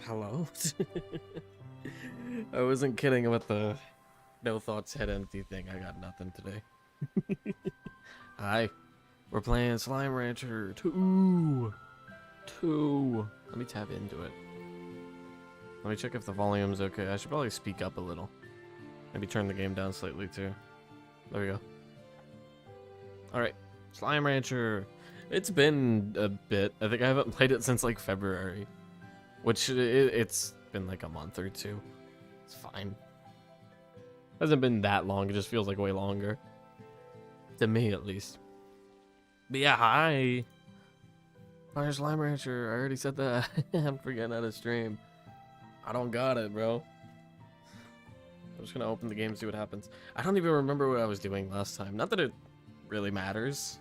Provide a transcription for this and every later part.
Hello? I wasn't kidding about the no thoughts head empty thing. I got nothing today. Hi. We're playing Slime Rancher 2. Let me tap into it. Let me check if the volume's okay. I should probably speak up a little. Maybe turn the game down slightly too. There we go. Alright. Slime Rancher. It's been a bit. I think I haven't played it since like February. Which it's been like a month or two. It's fine. Hasn't been that long. It just feels like way longer. To me, at least. But yeah, hi. Fire Slime Rancher. I already said that. I'm forgetting how to stream. I don't got it, bro. I'm just gonna open the game and see what happens. I don't even remember what I was doing last time. Not that it really matters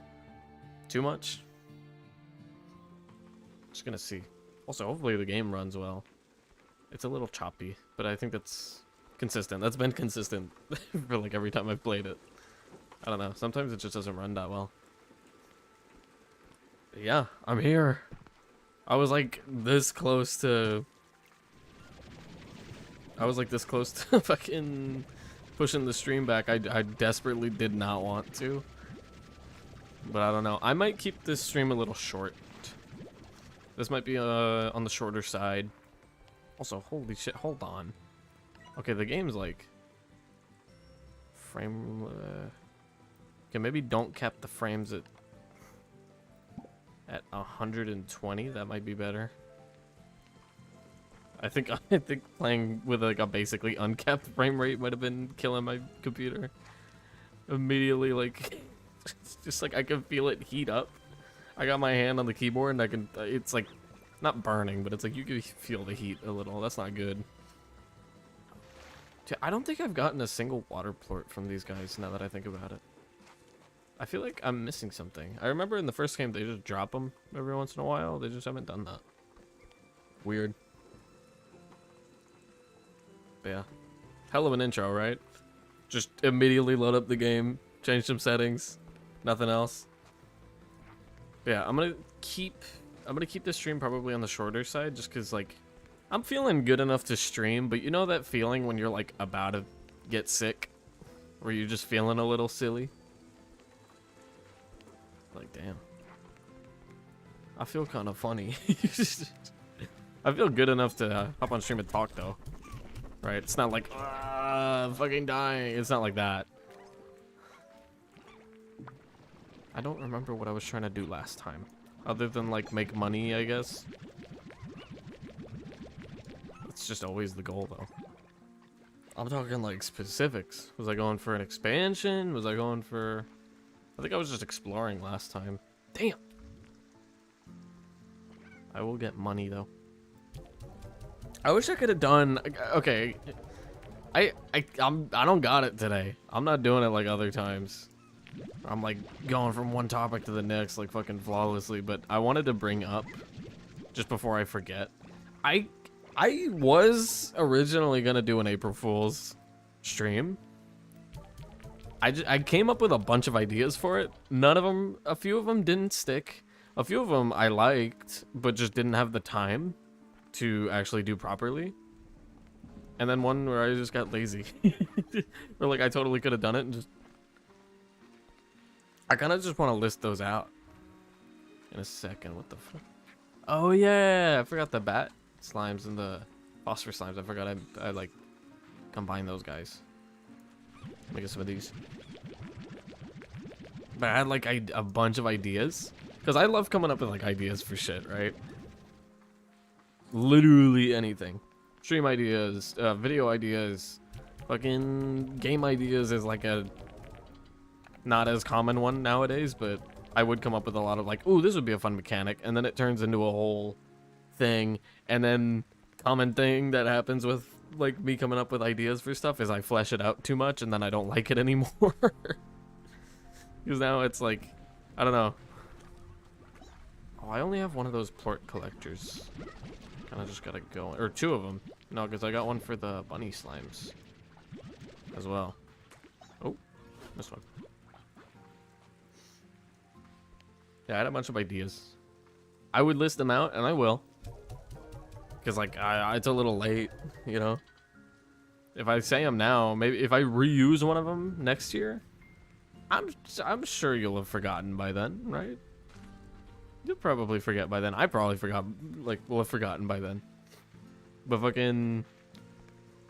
too much. Just gonna see. Also, hopefully the game runs well. It's a little choppy, but I think that's consistent. That's been consistent for like every time I've played it. I don't know. Sometimes it just doesn't run that well. But yeah, I'm here. I was like this close to... fucking pushing the stream back. I desperately did not want to. But I don't know. I might keep this stream a little short. This might be on the shorter side. Also, holy shit, hold on. Okay, the game's like... Frame... Okay, maybe don't cap the frames at 120. That might be better. I think playing with like a basically uncapped frame rate might have been killing my computer. Immediately, like... It's just like I can feel it heat up. I got my hand on the keyboard and I can, it's like, not burning, but it's like you can feel the heat a little. That's not good. Dude, I don't think I've gotten a single water plort from these guys now that I think about it. I feel like I'm missing something. I remember in the first game they just drop them every once in a while. They just haven't done that. Weird. But yeah. Hell of an intro, right? Just immediately load up the game, change some settings, nothing else. Yeah, I'm gonna keep this stream probably on the shorter side, just cause like I'm feeling good enough to stream, but you know that feeling when you're like about to get sick, where you're just feeling a little silly. Like, damn, I feel kind of funny. I feel good enough to hop on stream and talk though, right? It's not like I'm fucking dying. It's not like that. I don't remember what I was trying to do last time. Other than, like, make money, I guess. It's just always the goal, though. I'm talking, like, specifics. Was I going for an expansion? Was I going for... I think I was just exploring last time. Damn! I will get money, though. I wish I could have done... Okay. I don't got it today. I'm not doing it like other times. I'm like going from one topic to the next like fucking flawlessly, but I wanted to bring up just before I forget. I was originally gonna do an April Fool's stream. I came up with a bunch of ideas for it. None of them, a few of them didn't stick. A few of them I liked, but just didn't have the time to actually do properly. And then one where I just got lazy. Where like I totally could have done it and just... I kind of just want to list those out in a second. What the fuck? Oh yeah, I forgot the bat slimes and the phosphor slimes. I forgot I like combine those guys. Make some of these. But I had like a bunch of ideas because I love coming up with like ideas for shit, right? Literally anything. Stream ideas, video ideas, fucking game ideas is like a not as common one nowadays, but I would come up with a lot of like, ooh, this would be a fun mechanic, and then it turns into a whole thing. And then common thing that happens with like me coming up with ideas for stuff is I flesh it out too much and then I don't like it anymore. Because now it's like, I don't know. Oh, I only have one of those plort collectors. Kind of just gotta go, or two of them. No, because I got one for the bunny slimes as well. Oh, this one. Yeah, I had a bunch of ideas. I would list them out, and I will. Because, like, it's a little late, you know? If I say them now, maybe if I reuse one of them next year, I'm sure you'll have forgotten by then, right? You'll probably forget by then. I probably forgot, like, will have forgotten by then. But fucking...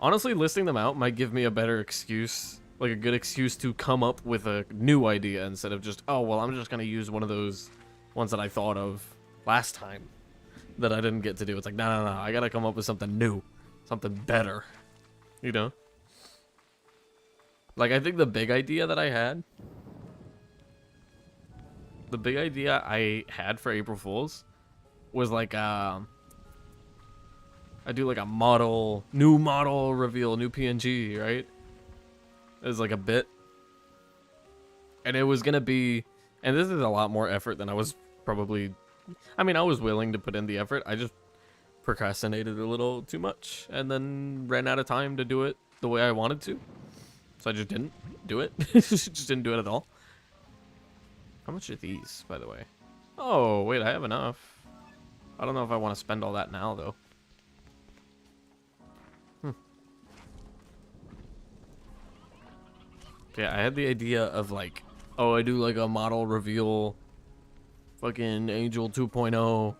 Honestly, listing them out might give me a better excuse, like a good excuse to come up with a new idea instead of just, oh, well, I'm just going to use one of those ones that I thought of last time that I didn't get to do. It's like, no, I got to come up with something new, something better, you know? Like, I think the big idea that I had, for April Fool's was like, I do like a new model reveal, new PNG, right? It was like a bit. And it was gonna be, and this is a lot more effort than I was probably, I mean, I was willing to put in the effort. I just procrastinated a little too much and then ran out of time to do it the way I wanted to. So I just didn't do it. Just didn't do it at all. How much are these, by the way? Oh, wait, I have enough. I don't know if I want to spend all that now, though. Yeah, I had the idea of like, oh, I do like a model reveal, fucking Angel 2.0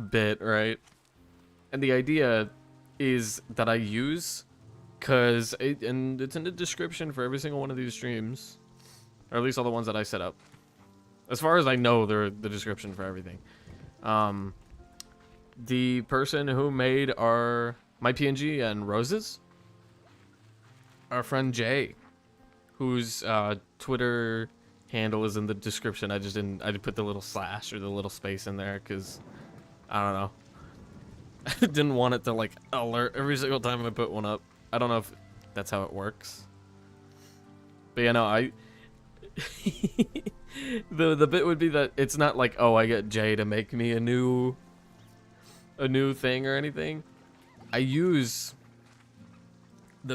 bit, right? And the idea is that I use, and it's in the description for every single one of these streams, or at least all the ones that I set up. As far as I know, they're the description for everything. The person who made my PNG and Roses, our friend Jay, whose Twitter handle is in the description. I didn't put the little slash or the little space in there because I don't know. I didn't want it to like alert every single time I put one up. I don't know if that's how it works. But yeah, no, the bit would be that it's not like, oh, I get Jay to make me a new thing or anything. The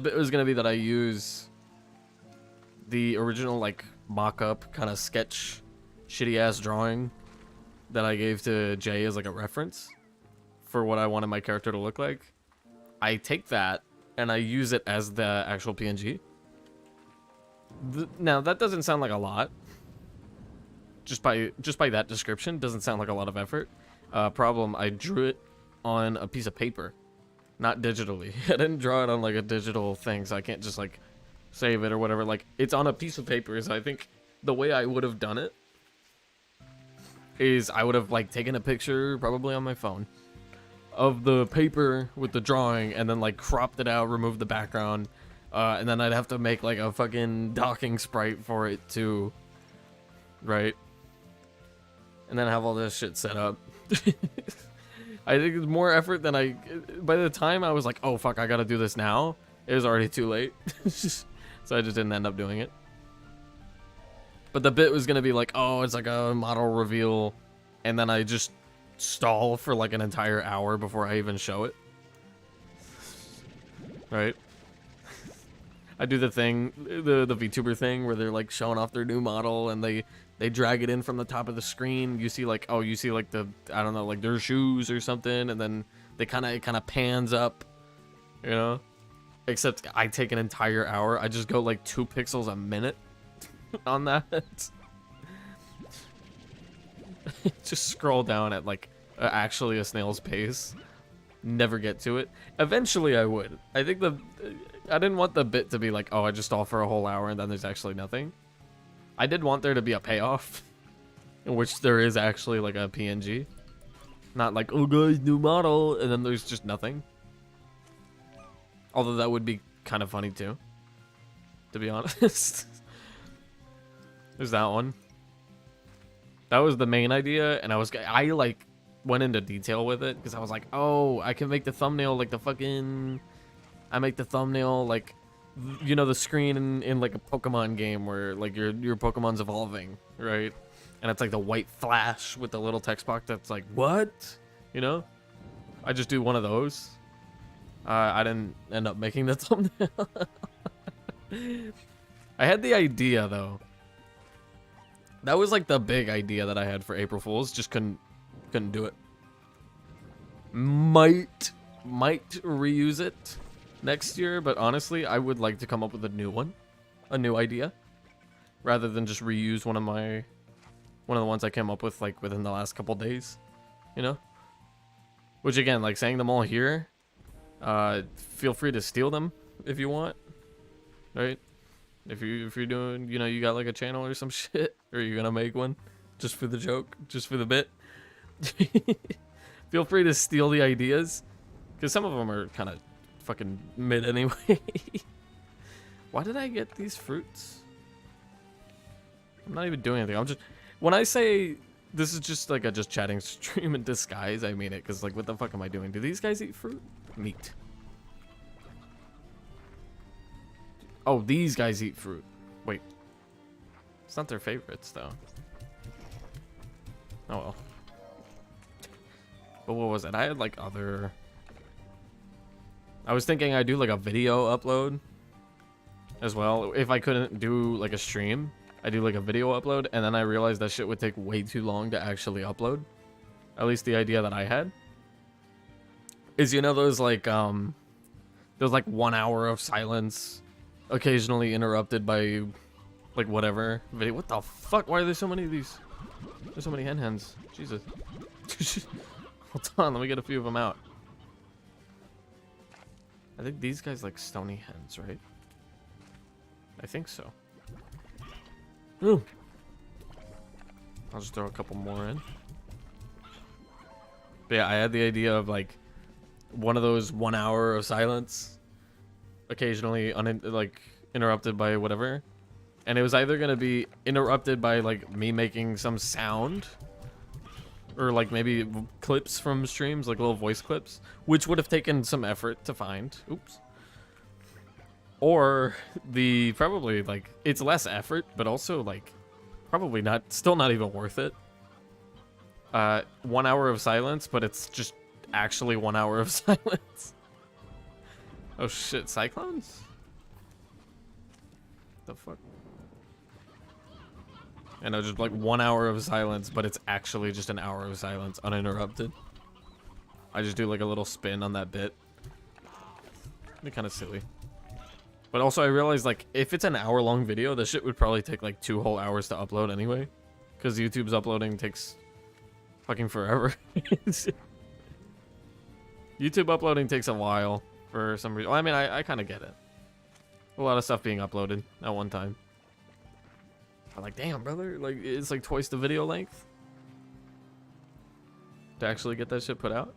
bit was gonna be that I use the original like mock-up kind of sketch shitty ass drawing that I gave to Jay as like a reference for what I wanted my character to look like. I take that and I use it as the actual PNG. Now that doesn't sound like a lot. Just by that description doesn't sound like a lot of effort. Problem, I drew it on a piece of paper, not digitally. I didn't draw it on like a digital thing, so I can't just like save it or whatever. Like, it's on a piece of paper, so I think the way I would have done it is I would have like taken a picture, probably on my phone, of the paper with the drawing and then like cropped it out, removed the background, and then I'd have to make like a fucking docking sprite for it too, right? And then have all this shit set up. I think it's more effort than by the time I was like, oh fuck, I gotta do this now, it was already too late. So I just didn't end up doing it. But the bit was gonna be like, oh, it's like a model reveal, and then I just stall for like an entire hour before I even show it. Right? I do the thing, the VTuber thing, where they're like showing off their new model, and they drag it in from the top of the screen. You see like, oh, you see like I don't know, like their shoes or something, and then it kind of pans up, you know? Except I take an entire hour. I just go like 2 pixels a minute on that. Just scroll down at like actually a snail's pace. Never get to it. Eventually I would. I think I didn't want the bit to be like, oh, I just stall for a whole hour and then there's actually nothing. I did want there to be a payoff, in which there is actually like a PNG. Not like, oh guys, new model, and then there's just nothing. Although that would be kind of funny too, to be honest. There's that one. That was the main idea, and I like went into detail with it because I was like, oh, I can make the thumbnail like I make the thumbnail like, you know, the screen in like a Pokemon game where like your Pokemon's evolving, right? And it's like the white flash with the little text box that's like, what? You know? I just do one of those. I didn't end up making the thumbnail. I had the idea though. That was like the big idea that I had for April Fool's. Just couldn't do it. Might reuse it next year, but honestly, I would like to come up with a new one, a new idea, rather than just reuse one of the ones I came up with like within the last couple days, you know? Which again, like saying them all here, feel free to steal them if you want, right? If you're doing, you know, you got like a channel or some shit, or you're gonna make one just for the joke, just for the bit. Feel free to steal the ideas, because some of them are kind of fucking mid anyway. Why did I get these fruits? I'm not even doing anything. I'm just, when I say this is just like a just chatting stream in disguise, I mean it, because like what the fuck am I doing? Do these guys eat fruit? Meat. Oh, these guys eat fruit. Wait. It's not their favorites though. Oh well. But what was it? I had like other... I was thinking I'd do like a video upload as well. If I couldn't do like a stream, I do like a video upload, and then I realized that shit would take way too long to actually upload. At least the idea that I had is, you know, those like 1 hour of silence, occasionally interrupted by like whatever video. What the fuck? Why are there so many of these? There's so many hens. Jesus. Hold on, let me get a few of them out. I think these guys like stony hens, right? I think so. Ooh. I'll just throw a couple more in. But yeah, I had the idea of like one of those 1 hour of silence, occasionally interrupted by whatever. And it was either gonna be interrupted by like me making some sound, or like maybe clips from streams, like little voice clips, which would have taken some effort to find. Oops. Or the probably like it's less effort, but also like probably not, still not even worth it. 1 hour of silence, but it's just actually 1 hour of silence. Oh shit, cyclones? The fuck? And I just like 1 hour of silence, but it's actually just an hour of silence uninterrupted. I just do like a little spin on that bit. It'd be kind of silly. But also I realized like if it's an hour-long video, this shit would probably take like 2 whole hours to upload anyway, because YouTube's uploading takes fucking forever. YouTube uploading takes a while for some reason. Well, I mean, I kind of get it. A lot of stuff being uploaded at one time. I'm like, damn, brother, like it's like twice the video length to actually get that shit put out.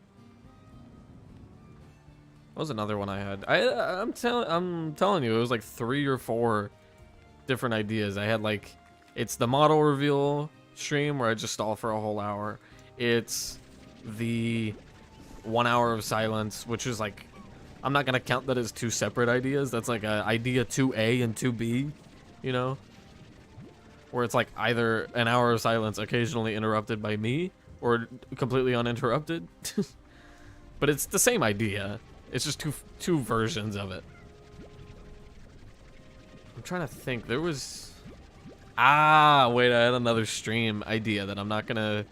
What was another one I had? I'm telling you, it was like 3 or 4 different ideas. I had like, it's the model reveal stream where I just stall for a whole hour. It's the 1 hour of silence, which is like, I'm not gonna count that as 2 separate ideas. That's like a idea 2A and 2B, you know, where it's like either an hour of silence occasionally interrupted by me or completely uninterrupted. But it's the same idea. It's just two versions of it. I'm trying to think. There was... Ah, wait, I had another stream idea that I'm not gonna...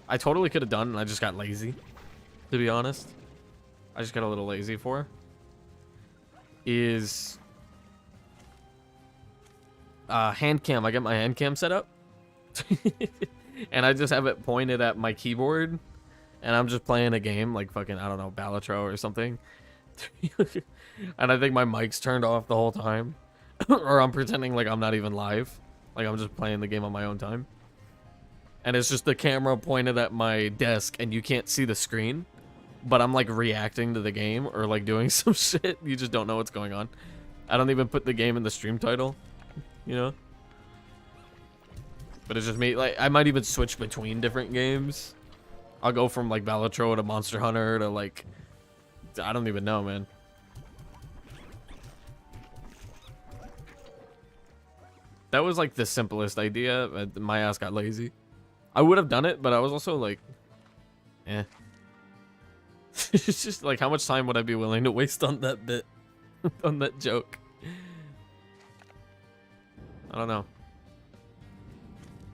I totally could have done, and I just got lazy, to be honest. I just got a little lazy for. Is... hand cam. I get my hand cam set up. And I just have it pointed at my keyboard. And I'm just playing a game like fucking, I don't know, Balatro or something. And I think my mic's turned off the whole time. Or I'm pretending like I'm not even live. Like I'm just playing the game on my own time. And it's just the camera pointed at my desk and you can't see the screen. But I'm like reacting to the game or like doing some shit. You just don't know what's going on. I don't even put the game in the stream title. You know? But it's just me. Like I might even switch between different games. I'll go from like Balatro to Monster Hunter to like, I don't even know, man. That was like the simplest idea, but my ass got lazy. I would have done it, but I was also like, eh. It's just like, how much time would I be willing to waste on that bit? On that joke? I don't know.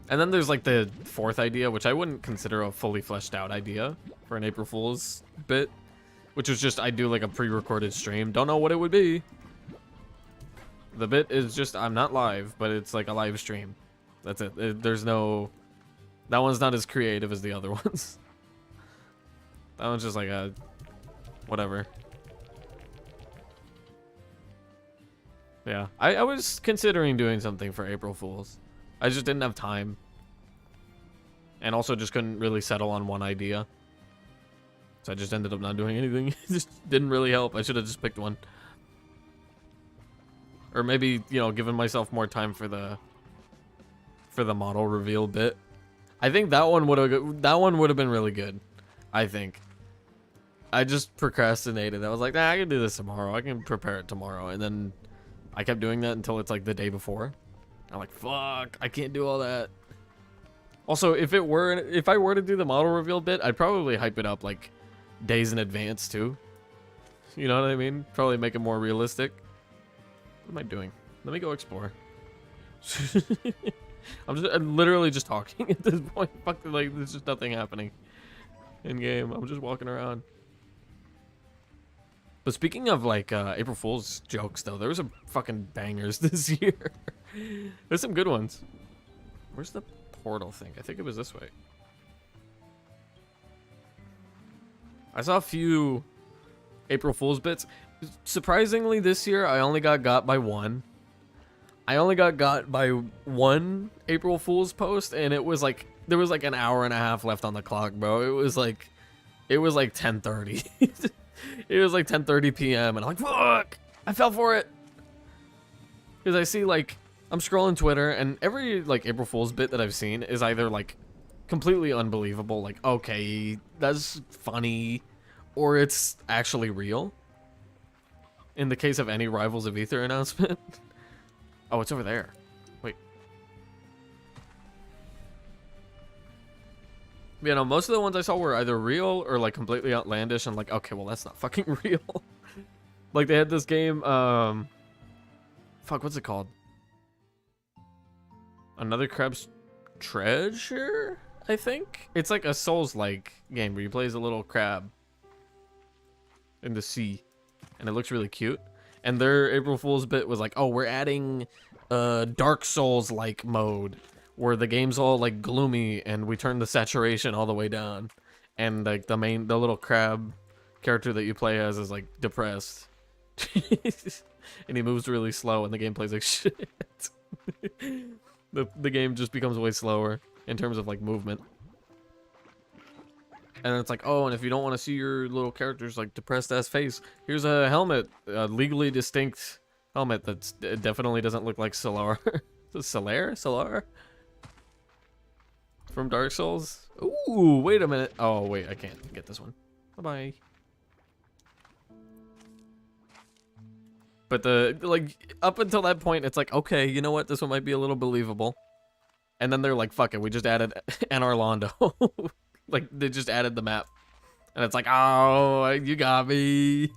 And then there's like the fourth idea, which I wouldn't consider a fully fleshed out idea for an April Fool's bit, which was just I do like a pre-recorded stream. Don't know what it would be. The bit is just I'm not live, but it's like a live stream. That's it. There's no... That one's not as creative as the other ones. That one's just like a... whatever. Yeah, I was considering doing something for April Fool's. I just didn't have time. And also just couldn't really settle on one idea. So I just ended up not doing anything. It just didn't really help. I should have just picked one. Or maybe, you know, given myself more time for the model reveal bit. I think that one would have been really good. I think. I just procrastinated. I was like, nah, I can do this tomorrow. I can prepare it tomorrow. And then I kept doing that until it's like the day before. I'm like, fuck, I can't do all that. Also, if I were to do the model reveal bit, I'd probably hype it up like days in advance too. You know what I mean? Probably make it more realistic. What am I doing? Let me go explore. I'm literally just talking at this point. Fuck, like there's just nothing happening in game. I'm just walking around. But speaking of like April Fool's jokes though, there was some fucking bangers this year. There's some good ones. Where's the portal thing? I think it was this way. I saw a few April Fool's bits. Surprisingly, this year I only got by one. I only got by one April Fool's post, and it was like there was like an hour and a half left on the clock, bro. It was like 10:30. It was like 10:30 p.m. and I'm like, fuck! I fell for it. Because I see like I'm scrolling Twitter, and every like April Fool's bit that I've seen is either like completely unbelievable, like okay, that's funny, or it's actually real. In the case of any Rivals of Ether announcement. Oh, it's over there. Wait. You know, most of the ones I saw were either real or like completely outlandish and like, okay, well that's not fucking real. Like they had this game, fuck, what's it called? Another Crab's Treasure, I think? It's like a Souls-like game where you play as a little crab in the sea. And it looks really cute. And their April Fool's bit was like, oh, we're adding Dark Souls-like mode where the game's all like gloomy and we turn the saturation all the way down. And like the little crab character that you play as is like depressed. And he moves really slow and the game plays like shit. The game just becomes way slower in terms of like movement. And it's like, oh, and if you don't want to see your little character's like depressed ass face, here's a helmet, a legally distinct helmet that definitely doesn't look like Solar. Solar? From Dark Souls? Ooh, wait a minute. Oh, wait, I can't get this one. Bye-bye. But like, up until that point, it's like, okay, you know what? This one might be a little believable. And then they're like, fuck it, we just added an Orlando. Like, they just added the map. And it's like, oh, you got me.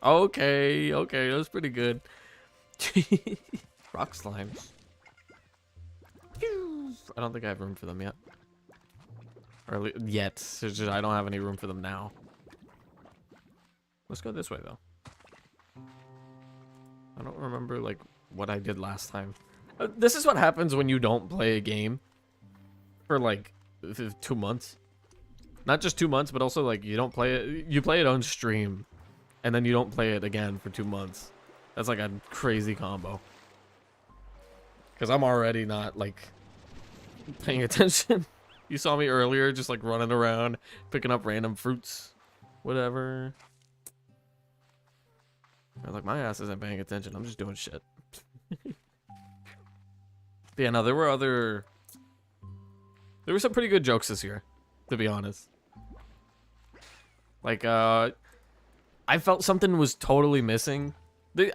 Okay, that was pretty good. Rock slimes. I don't think I have room for them yet. Or yet. It's just, I don't have any room for them now. Let's go this way, though. I don't remember, like, what I did last time. This is what happens when you don't play a game for, like, 2 months. Not just 2 months, but also like you don't play it. You play it on stream, and then you don't play it again for 2 months. That's like a crazy combo. Because I'm already not like paying attention. You saw me earlier, just like running around, picking up random fruits, whatever. I'm like, my ass isn't paying attention. I'm just doing shit. Yeah, no, there were some pretty good jokes this year, to be honest. Like, I felt something was totally missing.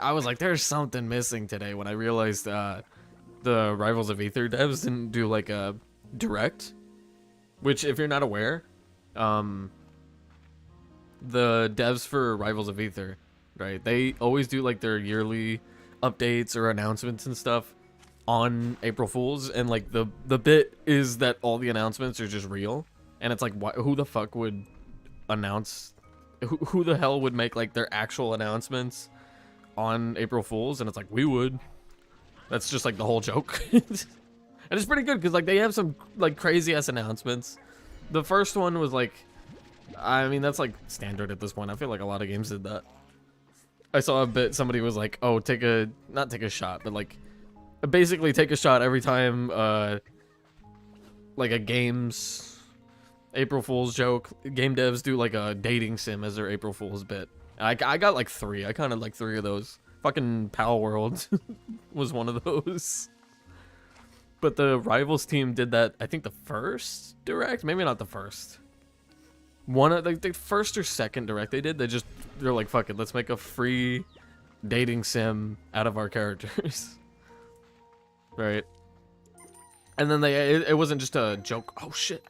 I was like, there's something missing today when I realized the Rivals of Ether devs didn't do like a direct. Which, if you're not aware, the devs for Rivals of Ether, right? They always do like their yearly updates or announcements and stuff on April Fools, and like the bit is that all the announcements are just real, and it's like, who the fuck would announce? Who the hell would make like their actual announcements on April Fools? And it's like, we would. That's just like the whole joke. And it's pretty good because like they have some like crazy ass announcements. The first one was like, I mean, that's like standard at this point. I feel like a lot of games did that. I saw a bit, somebody was like, oh, not take a shot, but like basically take a shot every time like a game's April Fool's joke. Game devs do like a dating sim as their April Fool's bit. I got like 3. I counted like 3 of those. Fucking Pal World was one of those. But the Rivals team did that, I think the first direct? Maybe not the first. One of the first or second direct they did, they're like, fuck it, let's make a free dating sim out of our characters. Right? And then it wasn't just a joke. Oh shit.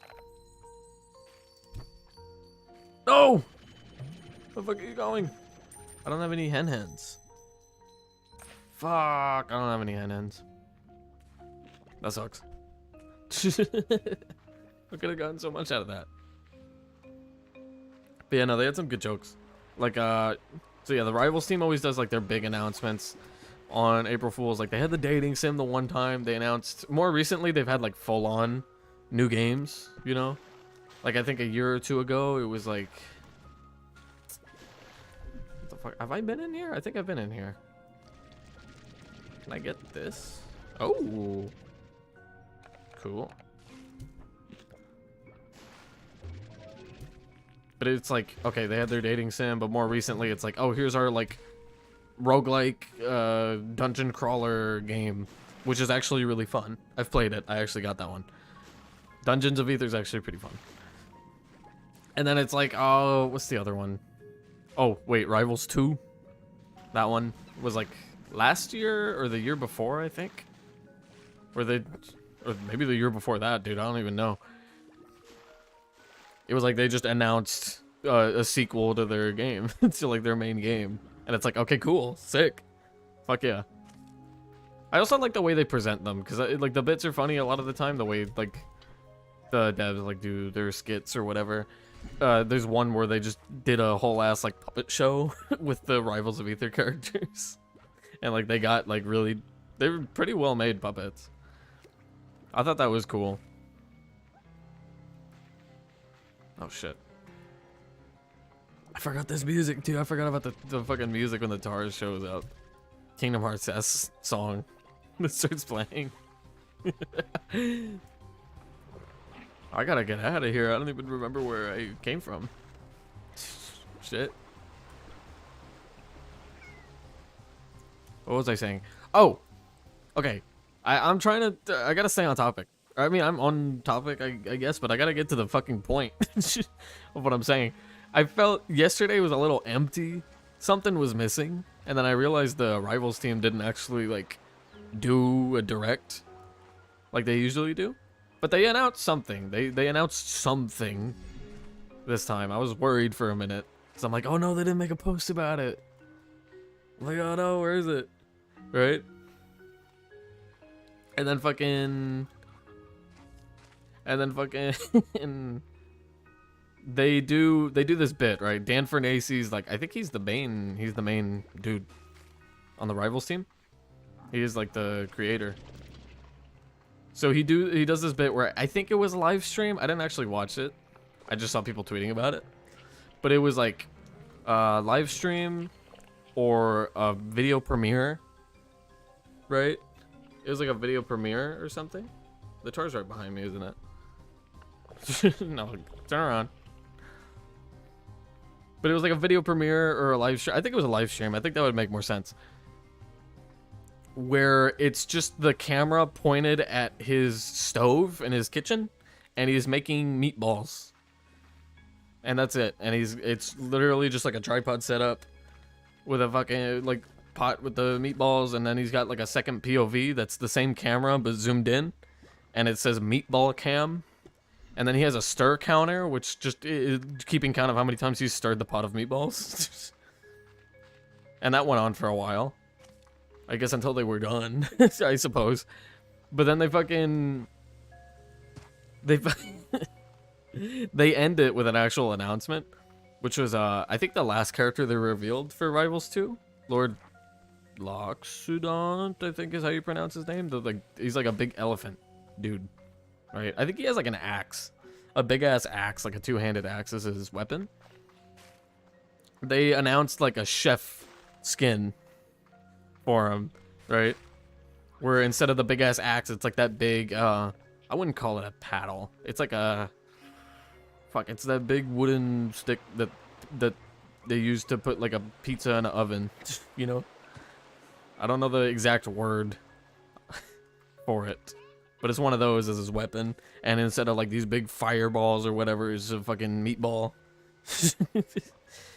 No! Where the fuck are you going? I don't have any hen hens. Fuck, I don't have any hen hens. That sucks. I could have gotten so much out of that. But yeah, no, they had some good jokes. Like, so yeah, the Rivals team always does like their big announcements on April Fools. Like, they had the dating sim the one time they announced. More recently, they've had like full-on new games, you know? Like, I think a year or 2 ago, it was like... What the fuck? Have I been in here? I think I've been in here. Can I get this? Oh! Cool. But it's like, okay, they had their dating sim, but more recently it's like, oh, here's our like roguelike dungeon crawler game, which is actually really fun. I've played it. I actually got that one. Dungeons of Aether is actually pretty fun. And then it's like, oh, what's the other one? Oh, wait, Rivals 2? That one was like last year or the year before, I think. Or maybe the year before that, dude. I don't even know. It was like they just announced a sequel to their game, to like their main game, and it's like, okay, cool, sick, fuck yeah. I also like the way they present them, because like the bits are funny a lot of the time. The way like the devs like do their skits or whatever. There's one where they just did a whole ass like puppet show with the Rivals of Aether characters, and like they got like they were pretty well made puppets. I thought that was cool. Oh shit. I forgot this music too. I forgot about the fucking music when the TARS shows up. Kingdom Hearts S song that starts playing. I gotta get out of here. I don't even remember where I came from. Shit. What was I saying? Oh! Okay. I'm trying to... I gotta stay on topic. I mean, I'm on topic, I guess, but I gotta get to the fucking point of what I'm saying. I felt yesterday was a little empty. Something was missing. And then I realized the Rivals team didn't actually, like, do a direct like they usually do. But they announced something. They announced something this time. I was worried for a minute. So I'm like, oh no, they didn't make a post about it. I'm like, oh no, where is it? Right? And then fucking... they do this bit, right? Dan Fernacey's like, I think he's the main dude on the Rivals team. He is like the creator. So he does this bit where I think it was a live stream. I didn't actually watch it. I just saw people tweeting about it. But it was like live stream or a video premiere, right? It was like a video premiere or something. The TAR's right behind me, isn't it? No, turn around. But it was like a video premiere or a live stream. I think it was a live stream. I think that would make more sense. Where it's just the camera pointed at his stove in his kitchen, and he's making meatballs. And that's it. And it's literally just like a tripod setup with a fucking like pot with the meatballs, and then he's got like a second POV that's the same camera but zoomed in, and it says meatball cam. And then he has a stir counter, which just is keeping count of how many times he's stirred the pot of meatballs. And that went on for a while. I guess until they were done, I suppose. But then they fucking they they end it with an actual announcement, which was I think the last character they revealed for Rivals 2, Lord Loxodont, I think is how you pronounce his name. He's like a big elephant dude, right? I think he has like an axe, a big ass axe, like a two-handed axe as his weapon. They announced like a chef skin for him, right? Where instead of the big ass axe, it's like that big I wouldn't call it a paddle. It's like a it's that big wooden stick that they use to put like a pizza in an oven, you know? I don't know the exact word for it, but it's one of those as his weapon. And instead of like these big fireballs or whatever, it's a fucking meatball.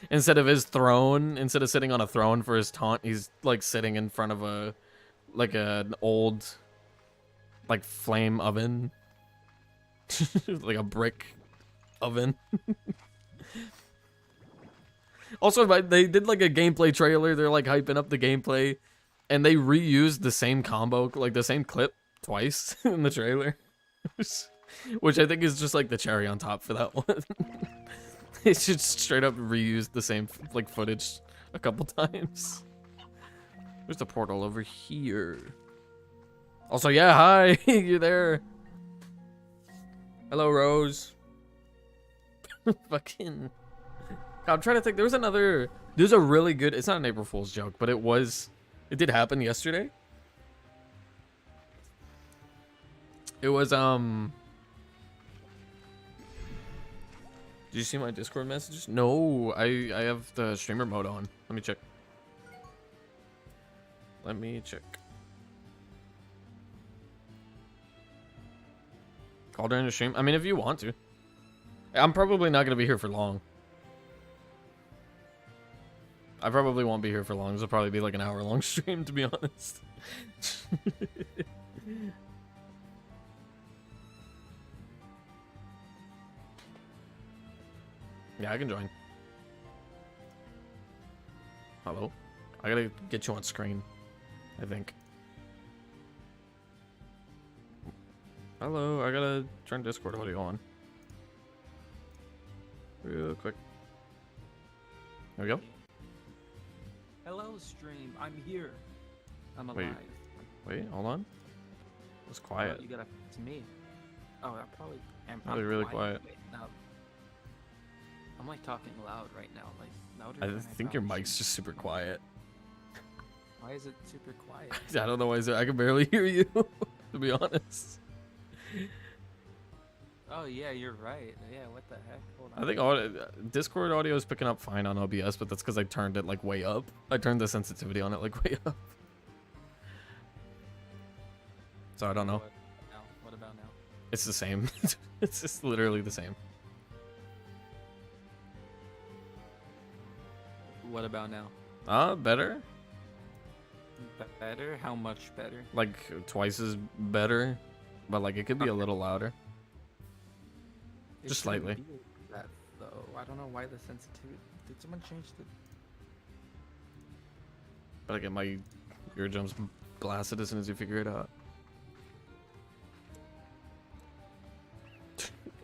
Instead of his throne, instead of sitting on a throne for his taunt, he's like sitting in front of a like an old like flame oven. Like a brick oven. Also, they did like a gameplay trailer. They're like hyping up the gameplay, and they reused the same combo, like the same clip twice in the trailer. Which I think is just like the cherry on top for that one. It's just straight up reused the same like footage a couple times. There's the portal over here. Also, yeah, hi, you're there. Hello, Rose. Fucking. I'm trying to think. There's a really good. It's not an April Fool's joke, but it did happen yesterday. It was Did you see my Discord messages? No, I have the streamer mode on. Let me check. Call during the stream? I mean, if you want to. I'm probably not going to be here for long. I probably won't be here for long. This will probably be like an hour-long stream, to be honest. Yeah, I can join. Hello? I gotta get you on screen, I think. Hello, I gotta turn Discord audio on. Real quick. There we go. Hello, stream. I'm here. I'm alive. Wait, hold on. It's quiet. Oh, you gotta. It's me. Oh, I probably am. Probably really quiet. Wait, no. I'm like talking loud right now, like louder. I think your mic's just super quiet. Why is it super quiet? I don't know why I can barely hear you, to be honest. Oh yeah, you're right. Yeah, what the heck? Hold on. I think Discord audio is picking up fine on OBS, but that's because I turned it like way up. I turned the sensitivity on it like way up. So I don't know. What about now? It's the same. It's just literally the same. What about now? Better? Better? How much better? Like twice as better, but like it could be a little louder. Just slightly. That though, I don't know why the sensitivity. Did someone change the? But I get my eardrums blasted as soon as you figure it out.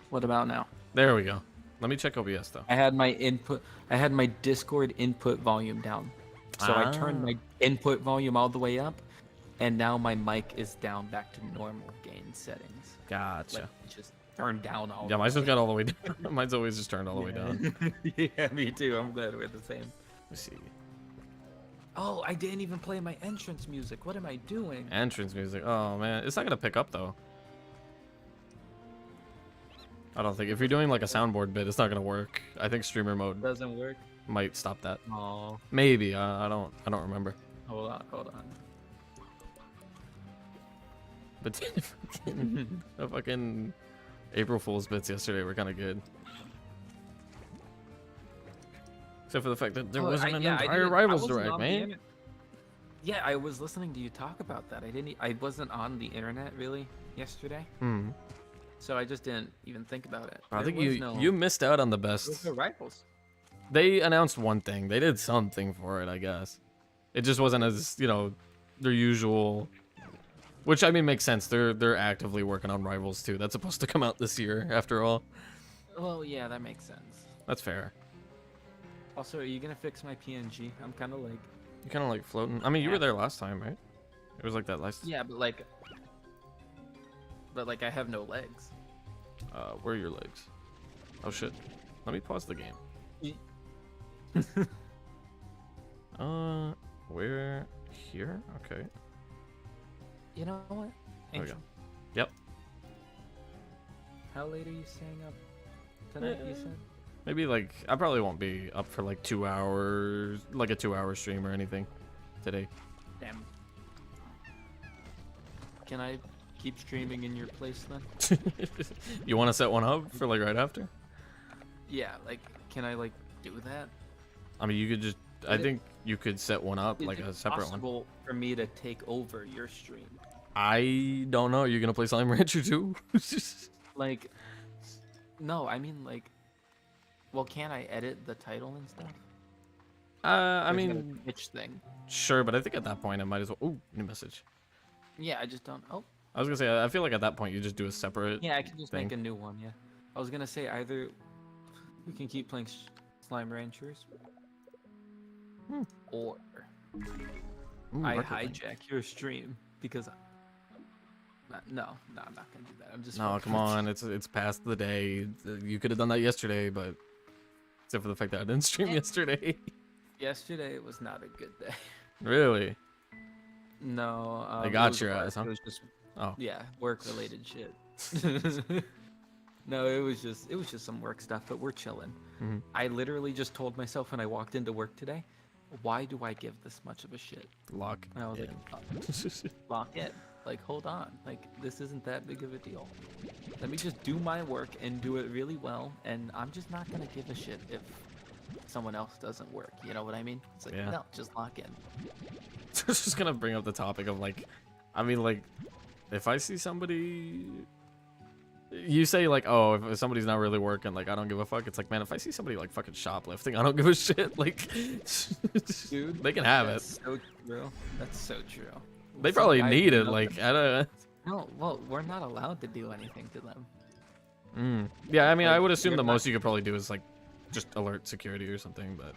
What about now? There we go. Let me check OBS though. I had my Discord input volume down. So I turned my input volume all the way up, and now my mic is down back to normal gain settings. Gotcha. Like, just turned down all. Yeah, mine's just got all the way down. Mine's always just turned all the way down. Yeah, me too. I'm glad we're the same. Let me see. Oh, I didn't even play my entrance music. What am I doing? Entrance music. Oh man, it's not gonna pick up though. I don't think if you're doing like a soundboard bit, it's not gonna work. I think streamer mode Doesn't work. might stop that. Oh, Maybe. I don't remember. hold on. But the fucking April Fool's bits yesterday were kind of good. Except for the fact that there wasn't an entire Rivals Direct, man. Yeah, I was listening to you talk about that. I wasn't on the internet really yesterday. Hmm. So I just didn't even think about it. I think you missed out on the best. There's no Rivals. They announced one thing. They did something for it, I guess. It just wasn't as, their usual. Which I mean makes sense. They're actively working on Rivals too. That's supposed to come out this year, after all. Well, yeah, that makes sense. That's fair. Also, are you gonna fix my PNG? I'm kind of like. You kind of like floating. I mean, you were there last time, right? It was like that last. Yeah, but like. But like, I have no legs. Where are your legs? Oh shit. Let me pause the game. Where? Here? Okay. You know what? There we go. Angel, Yep. how late are you staying up tonight? You said. Maybe like I probably won't be up for like 2 hours, like a 2-hour stream or anything today. Damn. Can I keep streaming in your place then? You want to set one up for like right after? Yeah, like, can I like do that? I mean, you could just. I think you could set one up, Is like it a separate one. possible for me to take over your stream? I don't know. You're gonna play Slime Rancher too? Like, no, I mean like, well, can I edit the title and stuff? I Or is it a mean, Twitch thing. sure, but I think at that point I might as well. Ooh, new message. Yeah, I just don't. Oh, I was gonna say I feel like at that point you just do a separate. yeah, I can just thing. make a new one. Yeah, I was gonna say either we can keep playing Slime Ranchers, or Ooh, I record thing. hijack your stream because. No, I'm not gonna do that. I'm just. No, come on. It's past the day. You could have done that yesterday, but except for the fact that I didn't stream yesterday. Yesterday was not a good day. Really? No, They it got was your work. ass, huh? It was just Oh. yeah, work-related shit. No, it was just some work stuff, but we're chilling. Mhm. I literally just told myself when I walked into work today, why do I give this much of a shit? Lock. And I was in. like, lock it. Like, hold on. Like, this isn't that big of a deal. Let me just do my work and do it really well, and I'm just not gonna give a shit if someone else doesn't work. You know what I mean? It's like, Yeah. no, just lock in. Just gonna bring up the topic of like, I mean, like, if I see somebody, you say like, oh, if somebody's not really working, like I don't give a fuck. It's like, man, if I see somebody like fucking shoplifting, I don't give a shit. Like, Dude, they can have it. that's so true. That's so true. They Some probably guy need did it. Like, nothing. I don't. No, well, we're not allowed to do anything to them. Yeah, I mean, Like, I would assume you're the not- most you could probably do is like, just alert security or something. But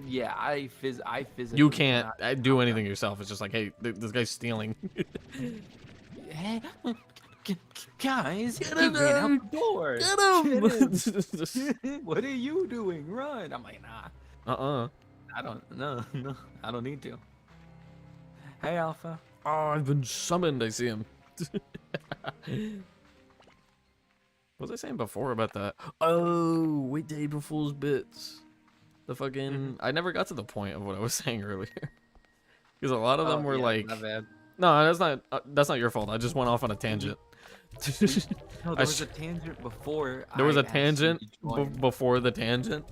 Yeah, I physically. you can't cannot do stop anything yourself. It's just like, hey, this guy's stealing. them. Hey, guys, Get he him, ran out dude. the door. Get him! What are you doing? Run! I'm like, nah, I don't need to. Hey, Alpha. Oh, I've been summoned. I see him. What was I saying before about that? Oh, wait till April Fool's bits. The fucking. I never got to the point of what I was saying earlier. Because a lot of them were yeah, like. my bad. No, that's not your fault. I just went off on a tangent. No, I there was sh- a tangent before. There was I a asked you tangent to join. before the tangent.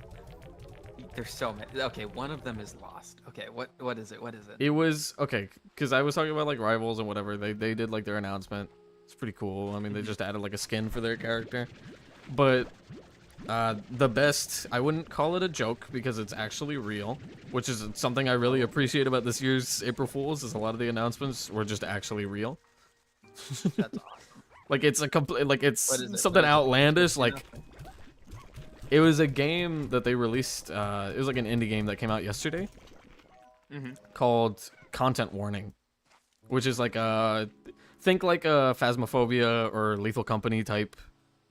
There's so many. Okay, one of them is lost. Okay, what is it? What is it? It was okay because I was talking about like Rivals and whatever. They did like their announcement. It's pretty cool. I mean, they just added like a skin for their character. But the best, I wouldn't call it a joke because it's actually real, which is something I really appreciate about this year's April Fools. Is a lot of the announcements were just actually real. That's awesome. Like it's a complete, like it's What is it? something What is it? outlandish. You Like know? it was a game that they released. It was like an indie game that came out yesterday called Content Warning, which is like a think like a Phasmophobia or Lethal Company type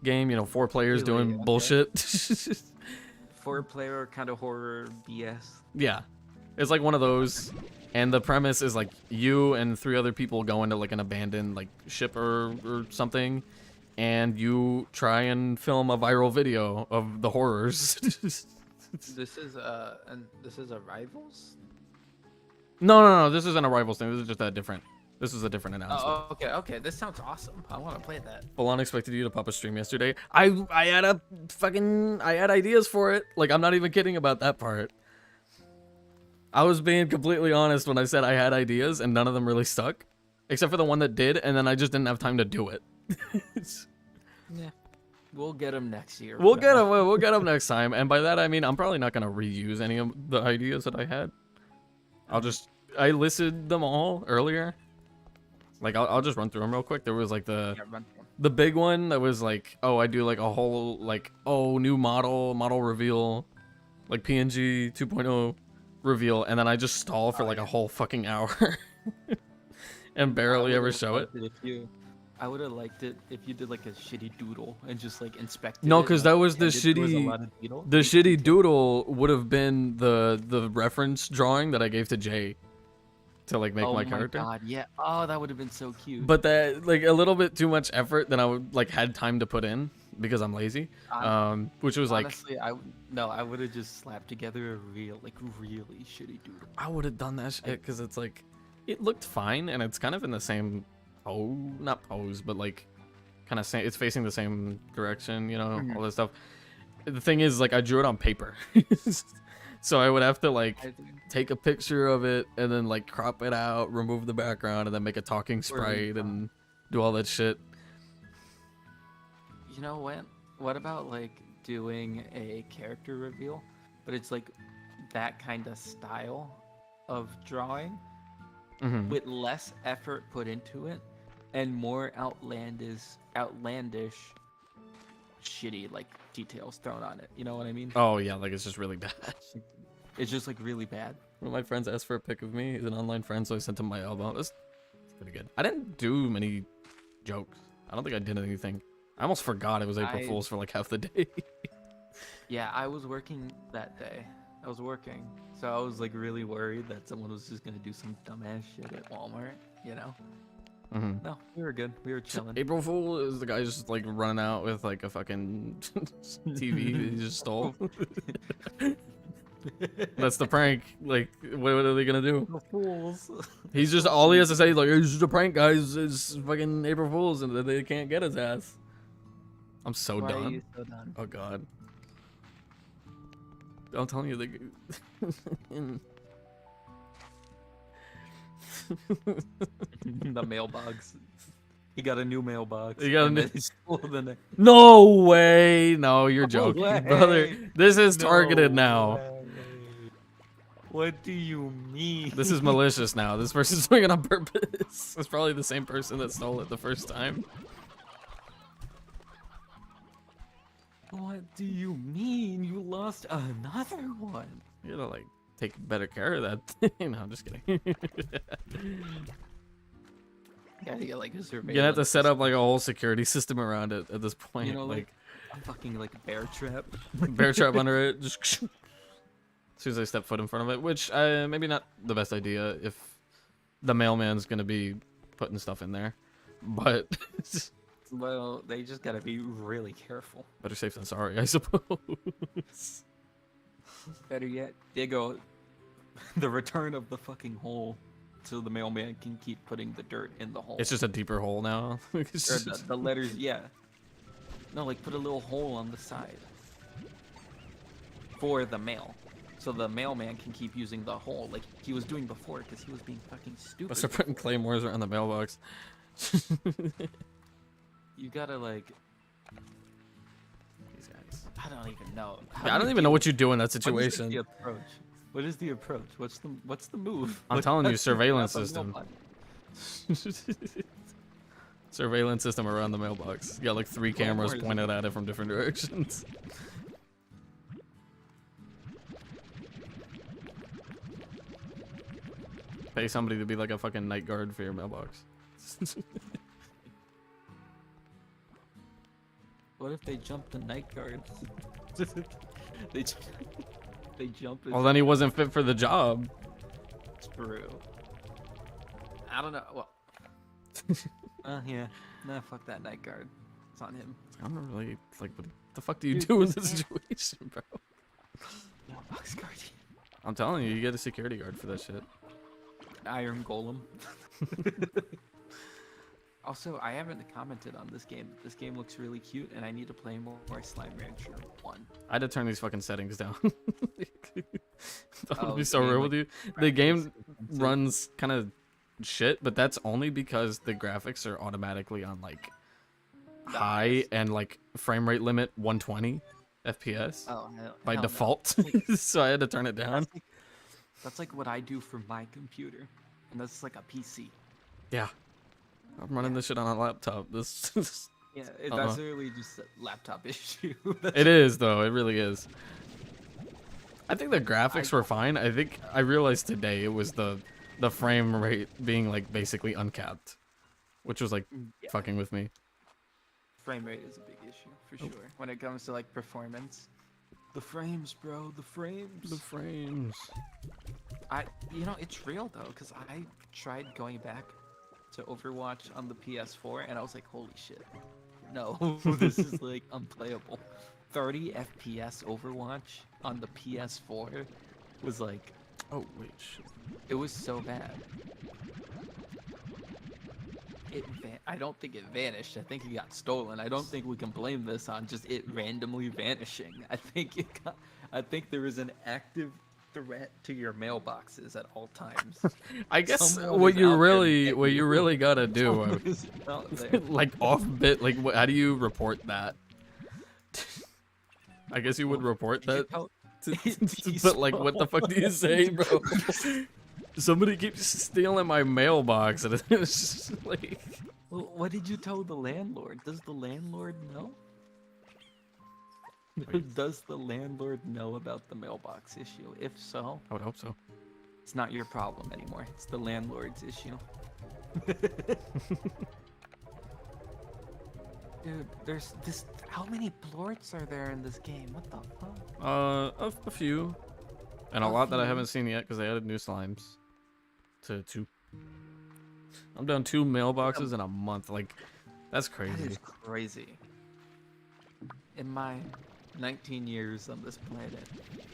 game. You know, 4 players Really? doing Okay. bullshit. 4-player kind of horror BS. Yeah, it's like one of those. And the premise is like you and 3 other people go into like an abandoned like ship or something, and you try and film a viral video of the horrors. This is a Rivals. No. This isn't a Rivals thing. This is just a different. This is a different announcement. Oh, okay. This sounds awesome. I want to play that. Full expected you to pop a stream yesterday. I had ideas for it. Like I'm not even kidding about that part. I was being completely honest when I said I had ideas and none of them really stuck, except for the one that did, and then I just didn't have time to do it. Yeah, we'll get them next year. We'll get them. We'll get them next time, and by that I mean I'm probably not gonna reuse any of the ideas that I had. I'll just I listed them all earlier. Like I'll just run through them real quick. There was like Yeah, run through 'em. the big one that was like, oh, I do like a whole like, oh, new model reveal, like PNG 2.0 reveal, and then I just stall for like a whole fucking hour and barely ever show it. I would have liked it if you did like a shitty doodle and just like inspected No, it because and, that like, was the pretended there was a shitty, lot of detail. the shitty doodle would have been the reference drawing that I gave to Jay to like make Oh my my character. god, yeah. Oh, that would have been so cute. But that like a little bit too much effort than I would like had time to put in because I'm lazy. Which was like honestly, I would have just slapped together a real, like, really shitty doodle. I would have done that shit because it's like it looked fine and it's kind of in the same not pose, but like kind of same. It's facing the same direction, you know, all this stuff. The thing is, like, I drew it on paper, so I would have to like take a picture of it and then like crop it out, remove the background, and then make a talking sprite and do all that shit. You know what? What about like doing a character reveal, but it's like that kind of style of drawing with less effort put into it and more outlandish, shitty like details thrown on it. You know what I mean? Oh yeah, like it's just really bad. It's just like really bad. One of my friends asked for a pic of me. He's an online friend, so I sent him my album. It's pretty good. I didn't do many jokes. I don't think I did anything. I almost forgot it was April Fool's for like half the day. Yeah, I was working that day. I was working, so I was like really worried that someone was just gonna do some dumbass shit at Walmart. You know? No, we were good. We were chilling. April Fool is the guy just like running out with like a fucking TV that he just stole. That's the prank. Like, what are they gonna do? The fools. He's just all he has to say is like, "It's just a prank, guys. It's fucking April Fool's," and they can't get his ass. I'm so Why done. Are you so done? Oh god. I'm telling you, The mailbox. He got a new mailbox. He got a and new- then he stole the No way! No, you're joking, way. brother. This is No targeted now. way. What do you mean? This is malicious now. This person's doing it on purpose. It's probably the same person that stole it the first time. What do you mean? You lost another one. You gotta like take better care of that thing. No, I'm just kidding. Gotta get like a surveillance. You have to set up like a whole security system around it at this point. You know, like a fucking like bear trap. bear trap under it. Just as soon as I step foot in front of it, which maybe not the best idea if the mailman's gonna be putting stuff in there, but Well, they just gotta be really careful. better safe than sorry, I suppose. Better yet, they go the return of the fucking hole, so the mailman can keep putting the dirt in the hole. It's just a deeper hole now. Or the letters, yeah. No, like put a little hole on the side for the mail, so the mailman can keep using the hole like he was doing before, because he was being fucking stupid. Let's start putting claymores around the mailbox. You gotta like. These guys. I don't even know. I don't even know what you do in that situation. What is the approach? What's the move? I'm telling you, surveillance That's system. a Surveillance system around the mailbox. You got like 3 cameras Claymores. pointed at it from different directions. Pay somebody to be like a fucking night guard for your mailbox. What if they jump the night guard? they j- they jump. Well, then he wasn't fit for the job. True. I don't know. Well. Yeah. Nah, fuck that night guard. It's on him. I'm not really like, what the fuck do you do in this situation, bro? No, box guardian. I'm telling you, you get a security guard for that shit. Iron Golem. Also, I haven't commented on this game. This game looks really cute, and I need to play more Slime Rancher 1. I had to turn these fucking settings down. I'm gonna Oh, be so the game, real like, with you. The game graphics. runs kind of shit, but that's only because the graphics are automatically on like high and like frame rate limit 120 FPS Oh, by hell no. default. So I had to turn it down. That's like what I do for my computer, and that's like a PC. Yeah. I'm running this shit on a laptop. This Yeah, Uh-uh. that's literally just a laptop issue. It is though. It really is. I think the graphics were fine. I think I realized today it was the frame rate being like basically uncapped, which was like Yeah, fucking with me. frame rate is a big issue for sure when it comes to like performance. The frames, bro, the frames. The frames. You know, it's real though, because I tried going back to Overwatch on the PS4, and I was like, holy shit, no, this is like unplayable. 30 FPS Overwatch on the PS4 was like, Oh wait, shit. it was so bad. I don't think it vanished. I think it got stolen. I don't think we can blame this on just it randomly vanishing. I think there is an active threat to your mailboxes at all times. I guess Someone what is you out there really getting what you you. really gotta do, Someone is out there. like off bit, like how do you report that? I guess you would report Did you that. tell- But like, what the fuck do you say, bro? Somebody keeps stealing my mailbox, and it's just like, Well, what did you tell the landlord? Does the landlord know? Wait. Does the landlord know about the mailbox issue? If so, I would hope so. it's not your problem anymore. It's the landlord's issue. Dude, there's this. How many blorts are there in this game? What the fuck? A few, and a A lot that I few. haven't seen yet because they added new slimes to 2. I'm down 2 mailboxes in a month. Like, that's That crazy. is crazy. In my 19 years on this planet,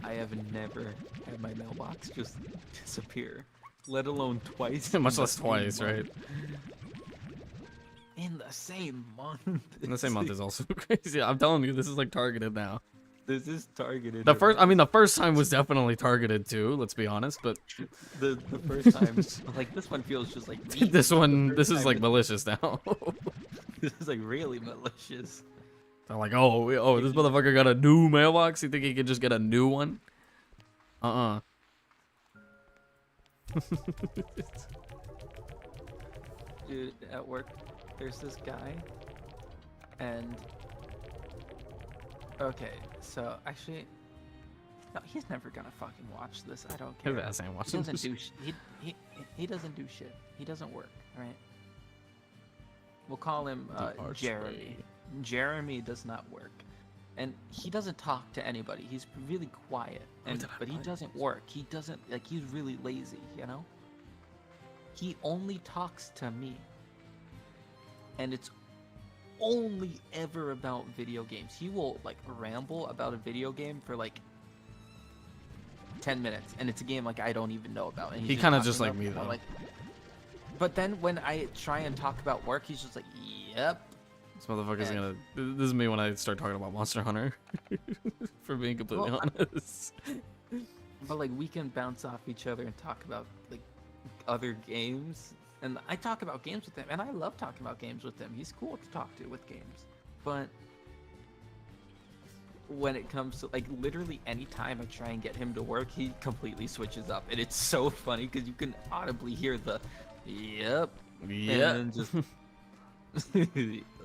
I have never had my mailbox just disappear, let alone twice. Much in the less same twice, month. right? In the same month. And the same month is also crazy. I'm telling you, this is like targeted now. This is targeted. The first time was definitely targeted too. Let's be honest, but the first time, like this one feels just like me. this one, The this first is time like it- malicious now. This is like really malicious. They're like, oh, this motherfucker got a new mailbox. You think he could just get a new one? Dude, at work, there's this guy, and okay, so actually, no, he's never gonna fucking watch this. I don't care. His ass ain't He watching doesn't this. do he doesn't do shit. He doesn't work, right? We'll call him archway. Jeremy. Jeremy does not work, and he doesn't talk to anybody. He's really quiet, did I but he buy doesn't work. He doesn't like. He's really lazy, you know. He only talks to me, and it's only ever about video games. He will like ramble about a video game for like 10 minutes, and it's a game like I don't even know about. And he's He kinda talking just like about me, it, and I'm though. like, but then when I try and talk about work, he's just like, "Yep." This motherfucker's And- gonna. This is me when I start talking about Monster Hunter. For being completely Well, honest. But like we can bounce off each other and talk about like other games. And I talk about games with him, and I love talking about games with him. He's cool to talk to with games. But when it comes to like literally any time I try and get him to work, he completely switches up, and it's so funny because you can audibly hear the "yep," Yeah. and then just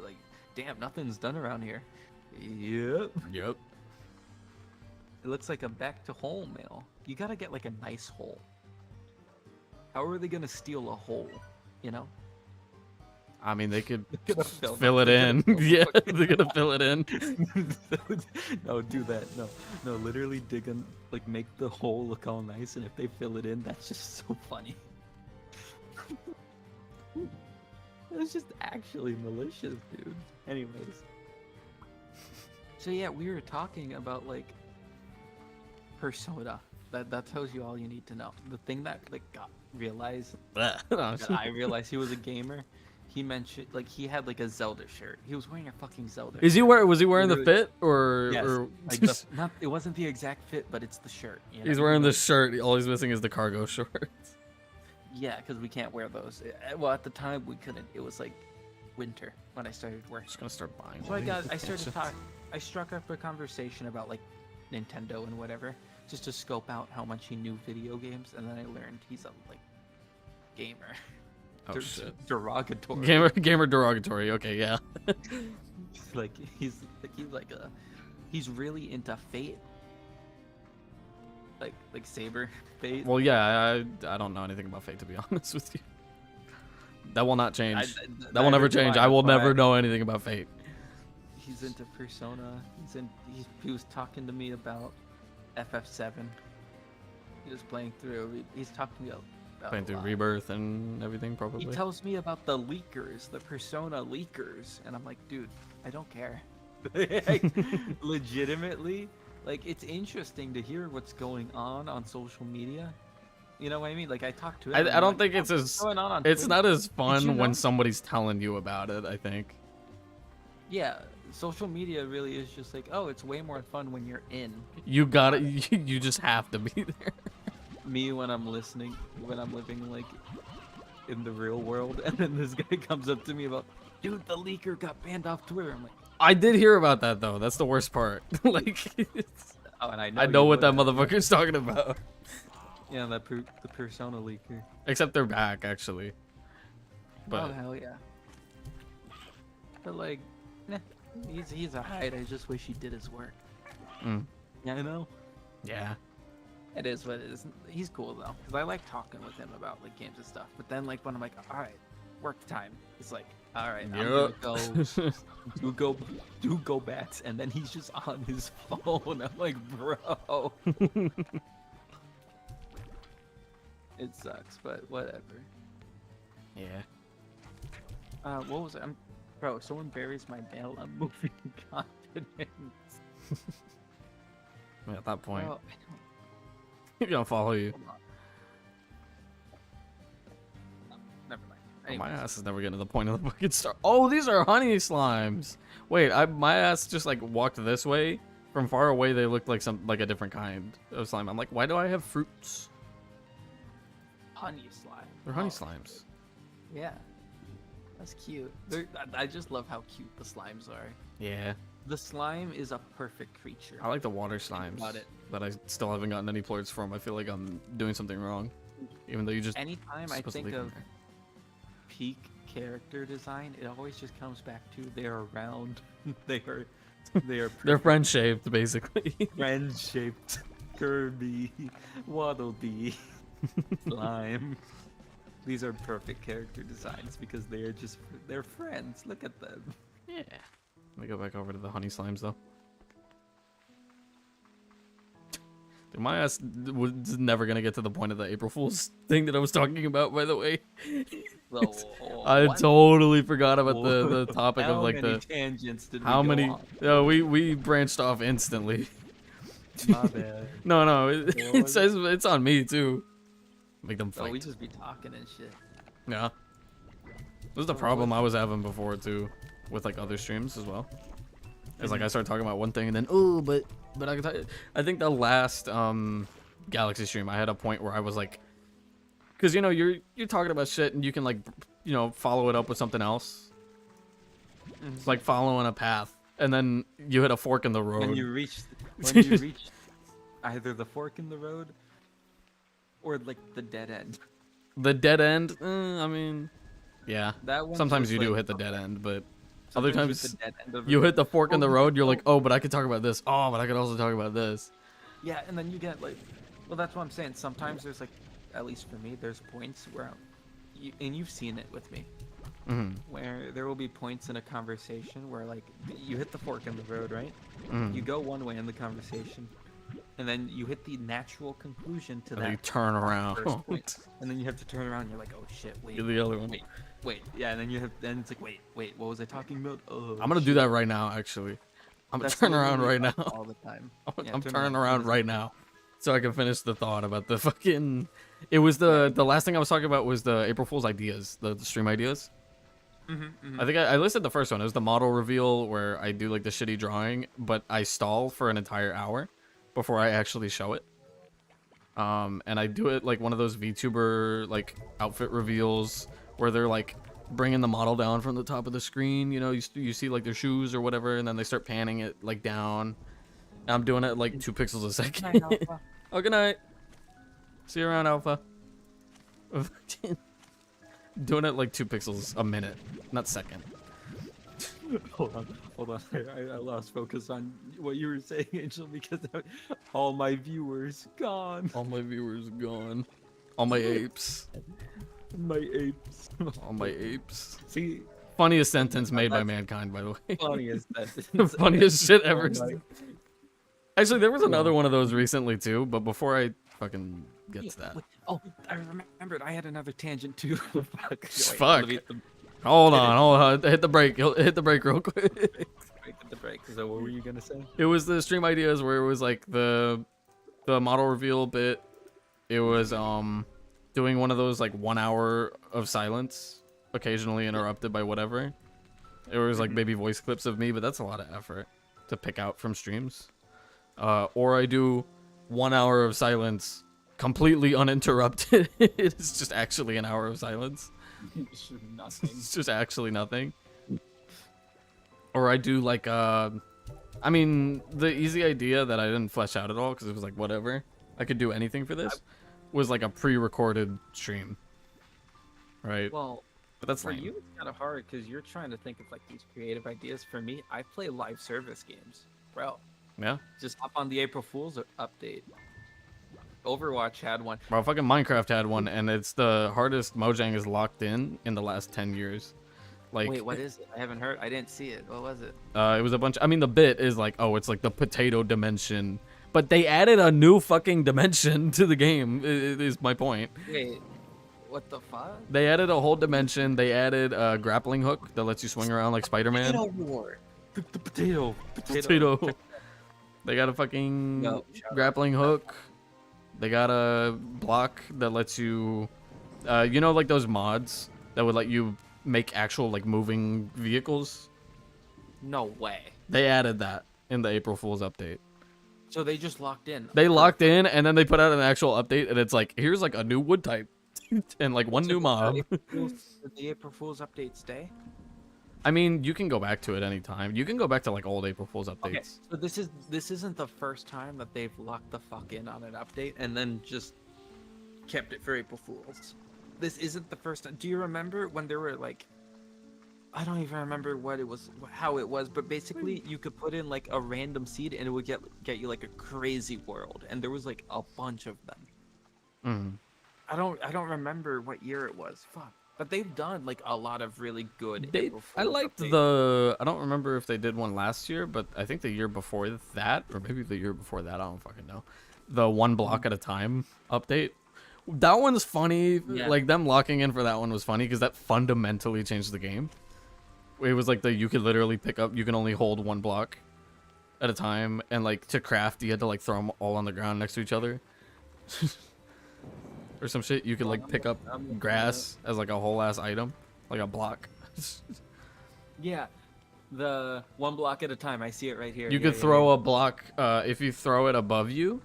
like, damn, nothing's done around here. Yep. Yep. It looks like a back to hole mail. You gotta get like a nice hole. How are they gonna steal a hole? You know? I mean, they could They're gonna fill fill it they're in. gonna fill Yeah, fucking- they're gonna fill it in. No, do that. No, literally dig in, like make the hole look all nice, and if they fill it in, that's just so funny. It's just actually malicious, dude. Anyways. So yeah, we were talking about like Persona. That tells you all you need to know. The thing that like got realized that I realized he was a gamer. He mentioned like he had like a Zelda shirt. He was wearing a fucking Zelda. Was he wearing the Literally- fit or? Yes, or like not it wasn't the exact fit, but it's the shirt. You know? he's wearing the shirt. All he's missing is the cargo shorts. Yeah, because we can't wear those. Well, at the time we couldn't. It was like winter when I started working. Just gonna start buying. So I started talking. I struck up a conversation about like Nintendo and whatever, just to scope out how much he knew video games, and then I learned he's a like gamer. Oh shit. Derogatory. Gamer derogatory. Okay, yeah. Like he's he's really into Fate. Like Saber Fate. Well, yeah, I don't know anything about Fate, to be honest with you. That will not change. That will never change. I will never know anything about Fate. He's into Persona. He was talking to me about FF7. He was playing through. He's talking to me about Playing through Rebirth and everything, probably. He tells me about the leakers, the Persona leakers, and I'm like, dude, I don't care. Like, legitimately, like, it's interesting to hear what's going on social media. You know what I mean? Like, I talk to him. I don't think it's as going on it's Twitter? not as fun you know? when somebody's telling you about it, I think. Yeah, social media really is just like, oh, it's way more fun when you're in. You got it. You just have to be there. Me when I'm living like in the real world, and then this guy comes up to me about, dude, the leaker got banned off Twitter. I'm like, I did hear about that though. That's the worst part. Like, oh, and I know what that motherfucker's talking about. Yeah, the Persona leaker. Except they're back actually. But oh hell yeah. But like, nah, he's alright. I just wish he did his work. Yeah, I know. yeah. It is what it is. He's cool though, because I like talking with him about like games and stuff. But then like when I'm like, all right, work time, he's like, all right, I'm gonna go do go bats, and then he's just on his phone. I'm like, bro. It sucks, but whatever. Yeah. What was it? Bro, someone buries my mail. I'm moving confidence. At that point, Bro, he's gonna follow you. hold on. No, never mind. Oh, my Anyways. ass is never getting to the point of the fucking star. Oh, these are honey slimes. Wait, my ass just like walked this way. From far away, they looked like like a different kind of slime. I'm like, why do I have fruits? Honey slime. They're honey Oh, slimes. Yeah. That's cute. I just love how cute the slimes are. Yeah. The slime is a perfect creature. I like the water slimes. about it. But I still haven't gotten any plorts from. I feel like I'm doing something wrong. Even though you just Anytime I supposed to think leave them of there. peak character design, it always just comes back to they're round. they are They're friend shaped, basically. friend shaped. Kirby, Waddle Dee, slime. These are perfect character designs because they're friends. Look at them. Yeah. Let me go back over to the honey slimes though. Dude, my ass was never gonna get to the point of the April Fool's thing that I was talking about, by the way. I What? totally forgot about the topic How of like many the tangents did how we go many. on? No, we branched off instantly. My bad. No, it was says it's on me too. Make them Oh, fight. we just be talking and shit. Yeah. This is the problem I was having before too, with like other streams as well. It's like I started talking about one thing and then but I think the last Galaxy stream I had a point where I was like, because you know you're talking about shit and you can like follow it up with something else. It's like following a path and then you hit a fork in the road. When you reach either the fork in the road or like the dead end. The dead end. I mean, yeah. That one. Sometimes you do hit the dead end, but other sometimes times the dead end of you it. hit the fork in the Oh, road. You're like, oh, but I could talk about this. Oh, but I could also talk about this. Yeah, and then you get like, well, that's what I'm saying. Sometimes there's like, at least for me, there's points where, and you've seen it with me, where there will be points in a conversation where like you hit the fork in the road, right? You go one way in the conversation, and then you hit the natural conclusion to And that. then you turn around. first point, and then you have to turn around. And you're like, oh shit, wait. You're the other one. Wait, yeah, and then it's like, wait, what was I talking about? Oh, I'm gonna do that right now, actually. I'm gonna That's turn around literally right now. all the time. Yeah, I'm turn turning around. around right now, so I can finish the thought about the fucking. It was the last thing I was talking about was the April Fool's ideas, the stream ideas. I think I listed the first one. It was the model reveal where I do like the shitty drawing, but I stall for an entire hour before I actually show it. And I do it like one of those VTuber like outfit reveals where they're like bringing the model down from the top of the screen. You know, you see like their shoes or whatever, and then they start panning it like down. And I'm doing it like 2 pixels a second. Oh, good night. See you around, Alpha. Doing it like 2 pixels a minute, not second. Hold on. I lost focus on what you were saying, Angel, because all my viewers gone. All my viewers gone. All my apes. My apes. All my apes. See, Funniest sentence made by mankind, by the way. funniest that. The funniest shit ever. Oh my- Actually, there was another one of those recently too, but before I fucking get to that. Oh, I remembered. I had another tangent too. Fuck. Fuck. Let me hit Hold on. Hit the brake. Hit the brake real quick. the break. So what were you gonna say? It was the stream ideas where it was like the model reveal bit. It was doing one of those like 1 hour of silence, occasionally interrupted by whatever. It was like maybe voice clips of me, but that's a lot of effort to pick out from streams. Or I do 1 hour of silence completely uninterrupted. It's just actually an hour of silence. Nothing. It's just actually nothing. Or I do like I mean, the easy idea that I didn't flesh out at all because it was like whatever, I could do anything for this, was like a pre-recorded stream, right? Well, but that's for lame. you it's kind of hard because you're trying to think of like these creative ideas. For me, I play live service games, bro. Yeah. Just hop on the April Fool's update. Overwatch had one. Well, fucking Minecraft had one, and it's the hardest Mojang is locked in the last 10 years. Like, Wait, what is it? I haven't heard. I didn't see it. What was it? it was a bunch. I mean, the bit is like, oh, it's like the potato dimension, but they added a new fucking dimension to the game. Is my point. Wait, what the fuck? They added a whole dimension. They added a grappling hook that lets you swing around like Spider-Man. Potato War. The potato. Potato. They got a fucking No, grappling hook. They got a block that lets you, you know, like those mods that would let you make actual like moving vehicles. No way. They added that in the April Fool's update. So they just locked in. They locked in, and then they put out an actual update, and it's like, here's like a new wood type, and like one new mob. Did the April Fool's update stay? I mean, you can go back to it anytime. You can go back to like old April Fool's updates. Okay, so this isn't the first time that they've locked the fuck in on an update and then just kept it for April Fools. This isn't the first time. Do you remember when there were like, I don't even remember what it was, how it was, but basically you could put in like a random seed and it would get you like a crazy world, and there was like a bunch of them. Mm-hmm. I don't remember what year it was. Fuck. But they've done like a lot of really good. I liked the. I don't remember if they did one last year, but I think the year before that, or maybe the year before that, I don't fucking know. The one block at a time update. That one's funny. Yeah. Like them locking in for that one was funny because that fundamentally changed the game. It was like you could literally pick up. You can only hold one block at a time, and like to craft, you had to like throw them all on the ground next to each other. Or some shit. You could like pick up grass as like a whole ass item, like a block. Yeah, the one block at a time. I see it right here. You could throw a block if you throw it above you,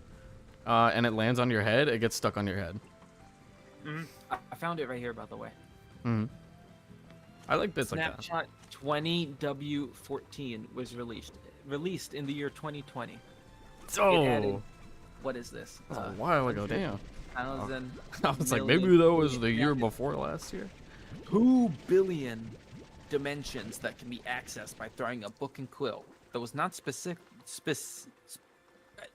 and it lands on your head. It gets stuck on your head. I found it right here, by the way. I like bits like that. Snapshot 20W14 was released in the year 2020. Oh, What is this? that's a while ago. Damn. 1,000 I was like, million maybe that was the year billion- before last year. 2 billion dimensions that can be accessed by throwing a book and quill. That was not specific.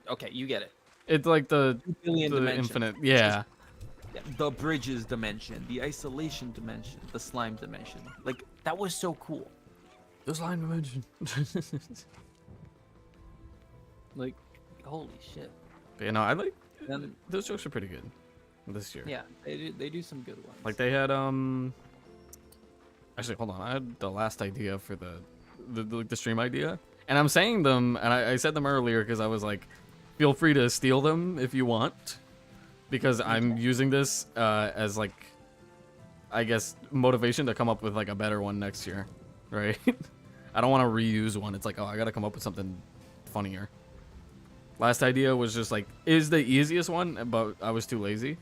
Okay, you get it. It's like the 2 billion dimensions. infinite. Yeah. The bridges dimension, the isolation dimension, the slime dimension. Like, that was so cool. The slime dimension. Like, holy shit. But, you know, I like And those jokes are pretty good this year. yeah, they do some good ones. Like they had actually hold on, I had the last idea for the stream idea, and I'm saying them, and I said them earlier because I was like, feel free to steal them if you want, because I'm using this as like, I guess, motivation to come up with like a better one next year, right? I don't want to reuse one. It's like, oh, I gotta come up with something funnier. Last idea was just like, is the easiest one, but I was too lazy.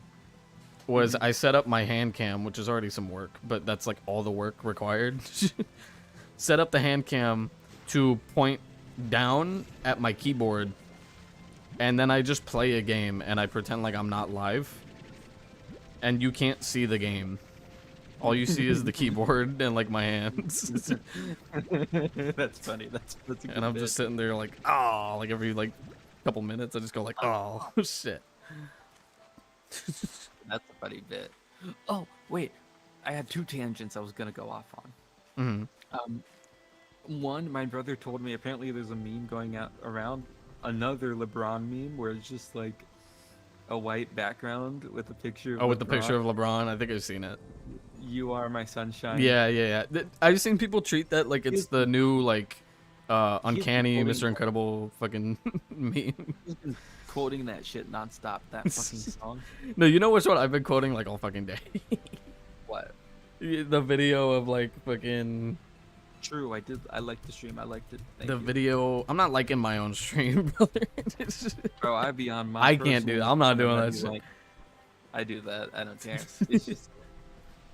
Was I set up my hand cam, which is already some work, but that's like all the work required. Set up the hand cam to point down at my keyboard and then I just play a game and I pretend like I'm not live, and you can't see the game. All you see is the keyboard and like my hands. That's funny. That's a good And I'm bit. just sitting there like, oh, like every like couple minutes I just go like, oh shit. That's a funny bit. Oh wait, I had 2 tangents I was gonna go off on. One, my brother told me apparently there's a meme going out around, another LeBron meme where it's just like a white background with a picture of Oh, with the LeBron. picture of LeBron, I think I've seen it. You are my sunshine. Yeah. I've seen people treat that like it's the new like uncanny quoting Mr. Incredible fucking meme. He's been quoting that shit nonstop. That fucking song. No, you know which one I've been quoting like all fucking day. What? The video of like fucking True, I did. I liked the stream. I liked it. Thank the you. video. I'm not liking my own stream, brother. Bro, I'd be on my. I can't do that. I'm not doing I'd that be shit. like, I do that. I don't care. It's just.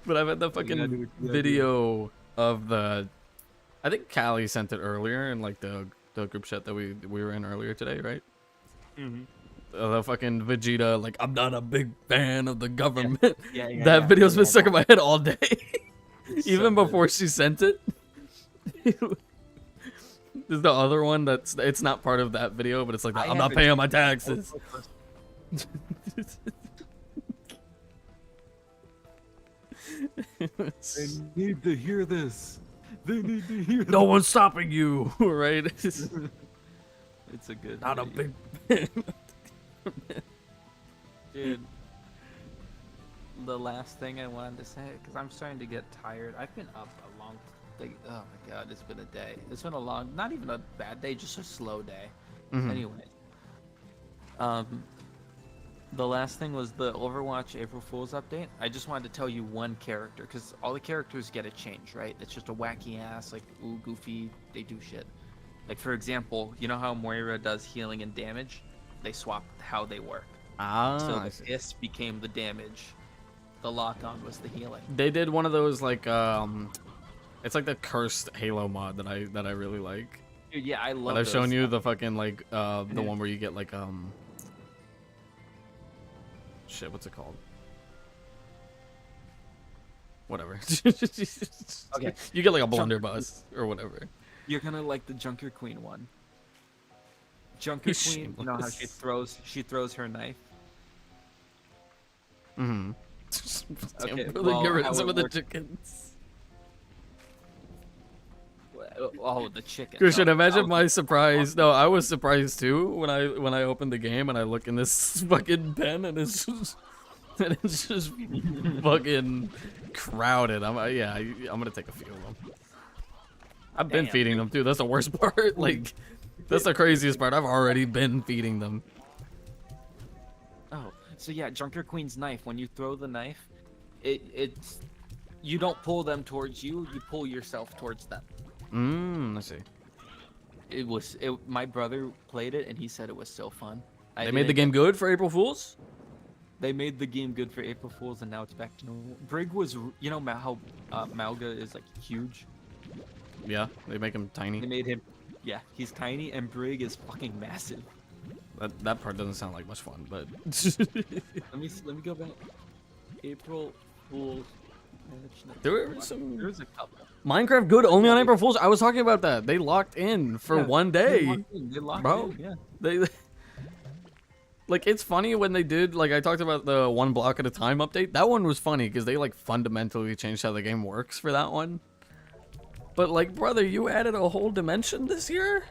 But I've had the You gotta do fucking what you gotta do. video of the. I think Callie sent it earlier in like the group chat that we were in earlier today, right? Mhm. The fucking Vegeta, like, I'm not a big fan of the government. Yeah, That video's been stuck in yeah. my head all day. It's Even so before she sent it. There's the other one it's not part of that video, but it's like, I'm not paying my taxes. They need to hear this. They need to hear. No one's stopping you, right? It's a good. Not a video. big. Dude, the last thing I wanted to say, because I'm starting to get tired. I've been up a long, like, oh my god, it's been a day. It's been a long, not even a bad day, just a slow day. Mhm. Anyway, the last thing was the Overwatch April Fool's update. I just wanted to tell you one character, because all the characters get a change, right? It's just a wacky ass, like, ooh, goofy, they do shit. Like, for example, you know how Moira does healing and damage? They swapped how they work. So I the see. kiss became the damage. The lock-on was the healing. They did one of those like it's like the cursed Halo mod that I really like. Dude, yeah, I love But I've shown those. you the fucking like the Yeah. one where you get like shit, what's it called? Whatever. Okay. You get like a blunderbuss or whatever. You're gonna like the Junker Queen one. Junker Queen, you know how she throws her knife? Mm-hmm. Okay, Really well, get rid how of some it of the works- chickens. Oh, the chicken. Christian, Oh, imagine oh, my surprise. No, I was surprised too when I opened the game and I look in this fucking pen and it's just fucking crowded. I'm gonna take a few of them. I've been Damn, feeding them too. That's the worst part. Like, that's the craziest part. I've already been feeding them. Oh, so yeah, Junker Queen's knife. When you throw the knife, it's you don't pull them towards you. You pull yourself towards them. I see. My brother played it and he said it was so fun. They made the game good for April Fools? They made the game good for April Fools and now it's back to normal. Brig was, you know how Malga is like huge. Yeah, they make him They tiny. made him, yeah, he's tiny and Brig is fucking massive. That part doesn't sound like much fun, but Let me go back. April Fools. there were some There's a couple. Minecraft good only on April Fools. I was talking about that. They locked in for Yeah, one They day. locked Bro. in, yeah. They like it's funny when they did like I talked about the one block at a time update. That one was funny because they like fundamentally changed how the game works for that one. But like, brother, you added a whole dimension this year?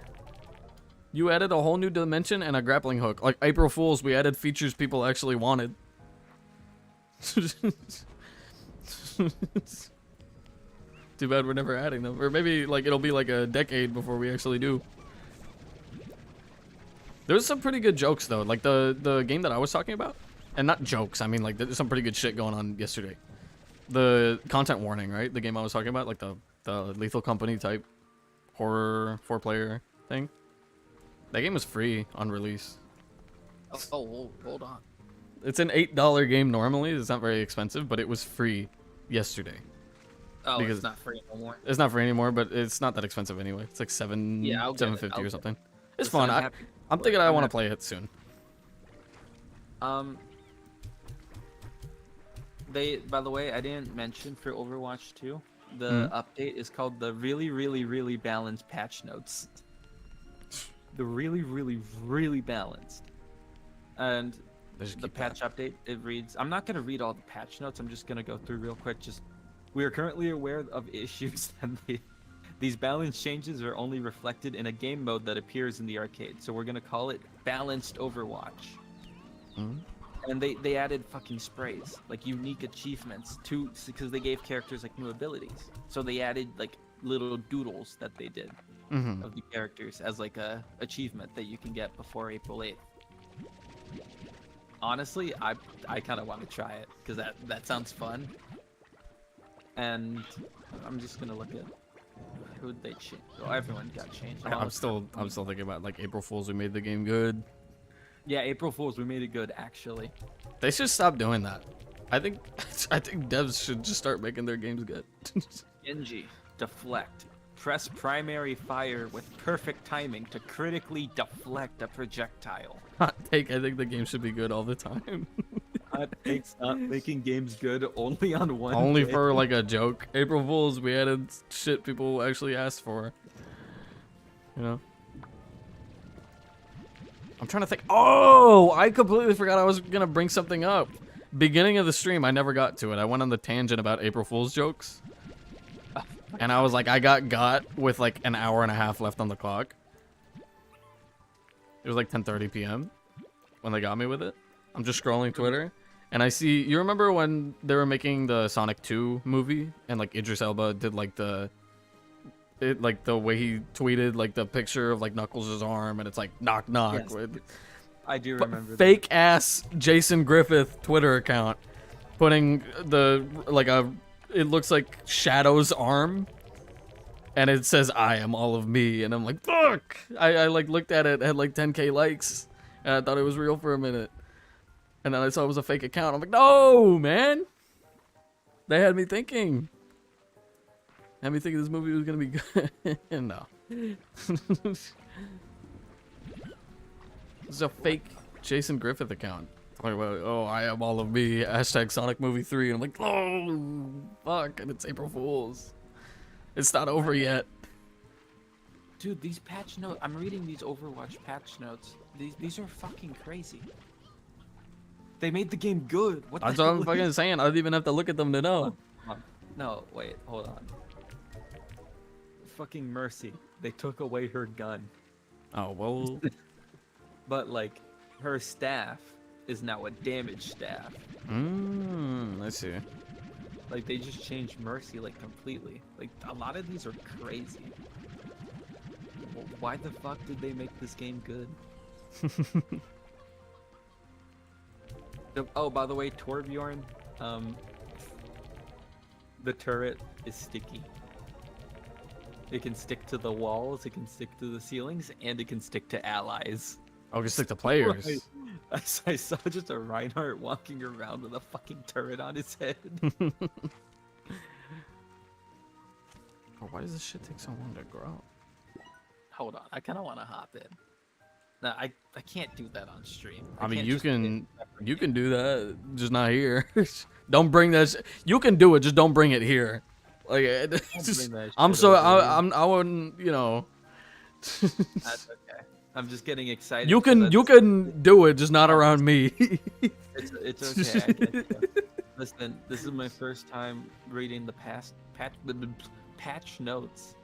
You added a whole new dimension and a grappling hook. Like April Fools, we added features people actually wanted. Too bad we're never adding them. Or maybe like it'll be like a decade before we actually do. There's some pretty good jokes though. Like the game that I was talking about. And not jokes, I mean like there's some pretty good shit going on yesterday. The content warning, right? The game I was talking about, like the Lethal Company type horror 4-player thing. That game was free on release. Oh, hold on. It's an $8 game normally. It's not very expensive, but it was free yesterday. Oh, Because- it's not free no more. It's not free anymore, but it's not that expensive anyway. It's like Yeah, I'll get it. $7.50 or something. It's Listen, fun. I'm I, happy. I'm thinking I want to play it soon. By the way, I didn't mention for Overwatch 2, the update is called the really, really, really balanced patch notes. The really, really, really balanced. And the patch update, it reads, I'm not going to read all the patch notes, I'm just going to go through real quick. We are currently aware of issues and these balance changes are only reflected in a game mode that appears in the arcade. So we're going to call it Balanced Overwatch. And they added fucking sprays, like unique achievements because they gave characters like new abilities. So they added like little doodles that they did of the characters as like a achievement that you can get before April 8th. Honestly, I kind of want to try it because that sounds fun. And I'm just gonna look at who'd they change. Oh, everyone got changed. I'm still thinking about like April Fools. We made the game good. Yeah, April Fools, we made it good, actually. They should stop doing that. I think devs should just start making their games good. AngelGG, deflect. Press primary fire with perfect timing to critically deflect a projectile. Hot take, I think the game should be good all the time. Hot take, stop making games good only on one Only day. for like a joke. April Fools, we added shit people actually asked for. You know? I'm trying to think. Oh, I completely forgot I was gonna bring something up. Beginning of the stream, I never got to it. I went on the tangent about April Fool's jokes. And I was like, I got with like an hour and a half left on the clock. It was like 10:30 p.m. when they got me with it. I'm just scrolling Twitter, and I see. You remember when they were making the Sonic 2 movie, and like Idris Elba did like the way he tweeted like the picture of like Knuckles' arm, and it's like knock knock. Yes, With, I do remember. Fake ass Jason Griffith Twitter account putting the like a. It looks like Shadow's arm, and it says "I am all of me," and I'm like, "Fuck!" I like looked at it, had like 10K likes, and I thought it was real for a minute, and then I saw it was a fake account. I'm like, "No, man!" They had me thinking. Had me thinking this movie was gonna be good. No. This is a fake Jason Griffith account. Like, oh, I am all of me. Hashtag Sonic Movie 3. And I'm like, oh, fuck. And it's April Fool's. It's not over yet. Dude, these patch notes. I'm reading these Overwatch patch notes. These are fucking crazy. They made the game good. What That's what I'm fucking saying. I don't even have to look at them to know. No, wait, hold on. Fucking Mercy. They took away her gun. Oh, well. But, like, her staff is now a damage staff. I see. Like, they just changed Mercy, like, completely. Like, a lot of these are crazy. Why the fuck did they make this game good? Oh, by the way, Torbjorn, the turret is sticky. It can stick to the walls, it can stick to the ceilings, and it can stick to allies. Oh, just like the players. Right. I saw just a Reinhardt walking around with a fucking turret on his head. Oh, why does this shit take so long to grow? Hold on, I kind of want to hop in. No, I can't do that on stream. I mean, can't you just can do that, just not here. Don't bring that. You can do it, just don't bring it here. Like, I wouldn't, you know. That's okay. I'm just getting excited. You can do it, just not around me. It's okay. I get you. Listen, this is my first time reading the patch notes,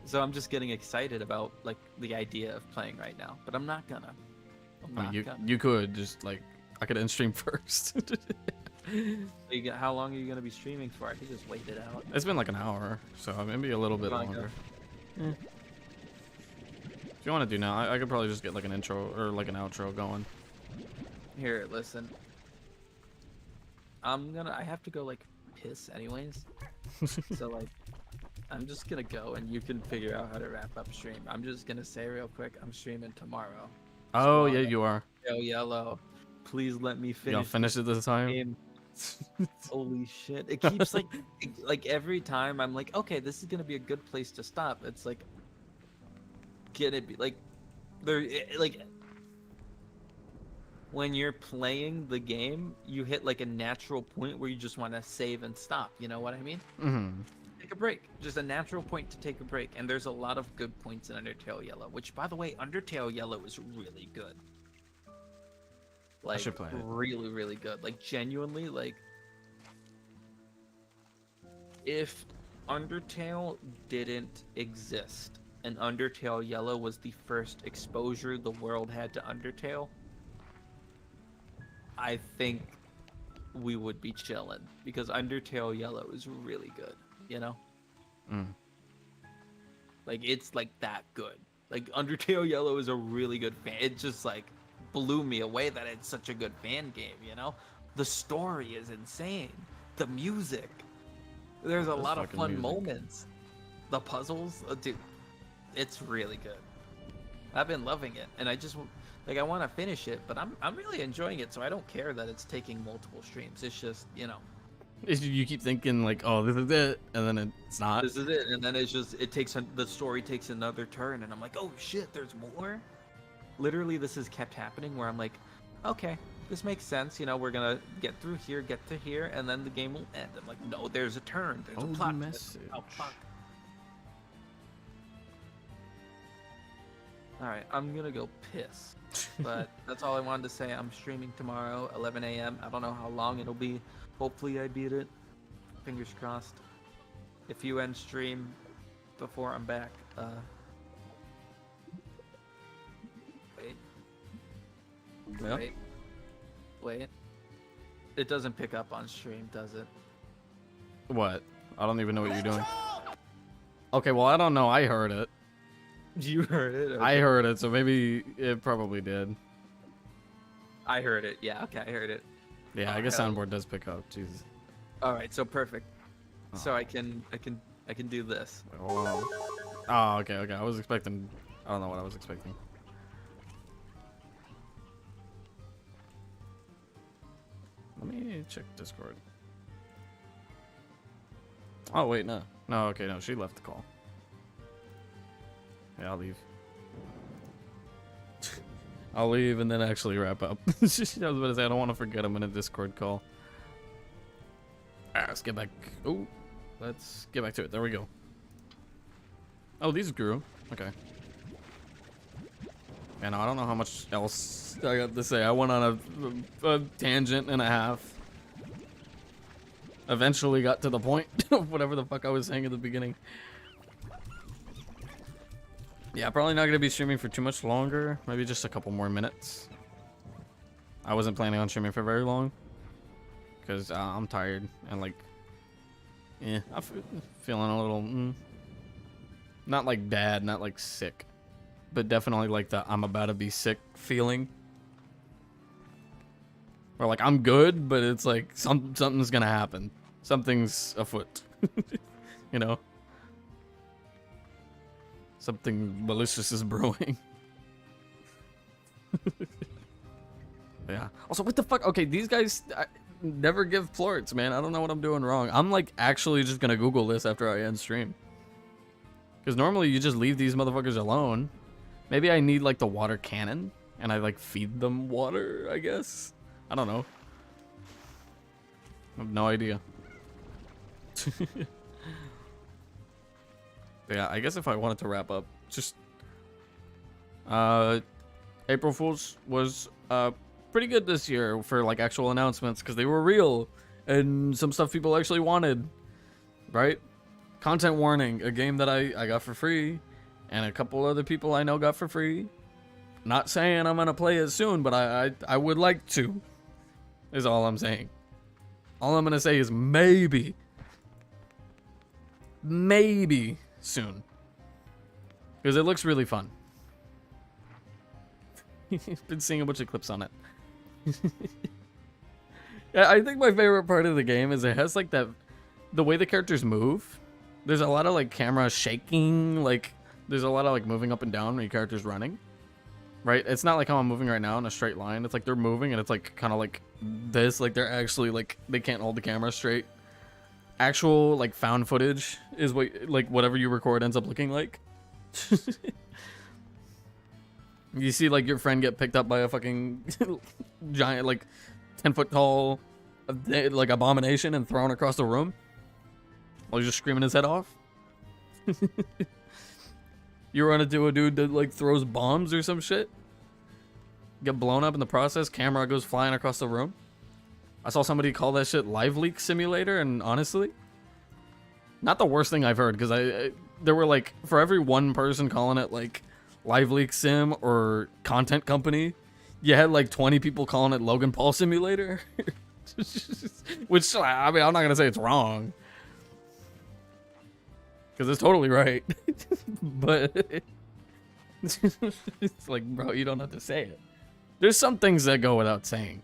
so I'm just getting excited about like the idea of playing right now. But I'm not gonna. You could just like I could end stream first. How long are you gonna be streaming for? I could just wait it out. It's been like an hour, so maybe a little bit longer. If you want to do now, I could probably just get like an intro or like an outro going. Here, listen. I have to go like piss anyways. So like, I'm just gonna go and you can figure out how to wrap up stream. I'm just gonna say real quick, I'm streaming tomorrow. Oh yeah, you are. Yo, Yellow, please let me finish. You'll finish it this time. Game. Holy shit! It keeps like every time I'm like, okay, this is gonna be a good place to stop. It's like, can it be like, Like when you're playing the game, you hit like a natural point where you just want to save and stop. You know what I mean? Mm-hmm. Take a break. Just a natural point to take a break. And there's a lot of good points in Undertale Yellow, which, by the way, Undertale Yellow is really good. Like, should play it. really, really good. Like, genuinely, like, if Undertale didn't exist and Undertale Yellow was the first exposure the world had to Undertale, I think we would be chilling, because Undertale Yellow is really good, you know? Mm. Like, it's like that good. Like, Undertale Yellow is a really good fan. It just like blew me away that it's such a good fan game, you know? The story is insane. The music. There's a lot of fucking fun music. moments. The puzzles, dude, it's really good. I've been loving it, and I just like I want to finish it, but I'm really enjoying it, so I don't care that it's taking multiple streams. It's just, you know, You keep thinking like, oh, this is it, and then it's not. this is it, and then it's just the story takes another turn, and I'm like, oh shit, there's more. Literally, this has kept happening where I'm like, okay, this makes sense. You know, we're gonna get through here, and then the game will end. I'm like, no, there's a turn, there's a Oh, plot. message. Oh fuck. All right, I'm gonna go piss. But that's all I wanted to say. I'm streaming tomorrow, 11 a.m. I don't know how long it'll be. Hopefully I beat it. Fingers crossed. If you end stream before I'm back, wait. Yeah. Wait. It doesn't pick up on stream, does it? What? I don't even know what you're doing. Okay, well, I don't know. I heard it. You heard it? Okay. I heard it, so maybe it probably did. I heard it. Yeah, okay, I heard it. Yeah, I guess soundboard does pick up. Jesus. All right, so perfect. So I can do this. Oh, okay. I was expecting. I don't know what I was expecting. Let me check Discord. Oh wait, no. Okay, no. She left the call. Yeah, I'll leave. I'll leave and then actually wrap up. I was about to say I don't want to forget I'm in a Discord call. Let's get back. Oh, let's get back to it. There we go. Oh, these grew. Okay. And I don't know how much else I got to say. I went on a tangent and a half. Eventually got to the point of whatever the fuck I was saying at the beginning. Yeah, probably not going to be streaming for too much longer. Maybe just a couple more minutes. I wasn't planning on streaming for very long. Because I'm tired and like... Yeah, I'm feeling a little... not like bad, not like sick. But definitely like the I'm about to be sick feeling. Or like I'm good, but it's like something's going to happen. Something's afoot. You know? Something malicious is brewing. Yeah. Also, what the fuck? Okay, these guys never give plorts, man. I don't know what I'm doing wrong. I'm like actually just gonna Google this after I end stream. Because normally you just leave these motherfuckers alone. Maybe I need like the water cannon and I like feed them water, I guess. I don't know. I have no idea. Yeah, I guess if I wanted to wrap up, just April Fool's was pretty good this year for like actual announcements because they were real and some stuff people actually wanted, right? Content warning, a game that I got for free and a couple other people I know got for free. Not saying I'm gonna play it soon, but I would like to, is all I'm saying. All I'm gonna say is maybe soon, because it looks really fun. Been seeing a bunch of clips on it. Yeah, I think my favorite part of the game is it has like that, the way the characters move. There's a lot of like camera shaking, like there's a lot of like moving up and down when your character's running. Right? It's not like how I'm moving right now in a straight line. It's like they're moving and it's like kind of like this, like they're actually like they can't hold the camera straight. Actual like found footage is what like whatever you record ends up looking like. You see like your friend get picked up by a fucking giant, like 10-foot tall, like abomination and thrown across the room while he's just screaming his head off. You run into a dude that like throws bombs or some shit. Get blown up in the process. Camera goes flying across the room. I saw somebody call that shit live leak simulator, and honestly, not the worst thing I've heard, because there were like, for every one person calling it like live leak sim or content company, you had like 20 people calling it Logan Paul simulator. Which, I mean, I'm not gonna say it's wrong, because it's totally right. But it's like, bro, you don't have to say it. There's some things that go without saying,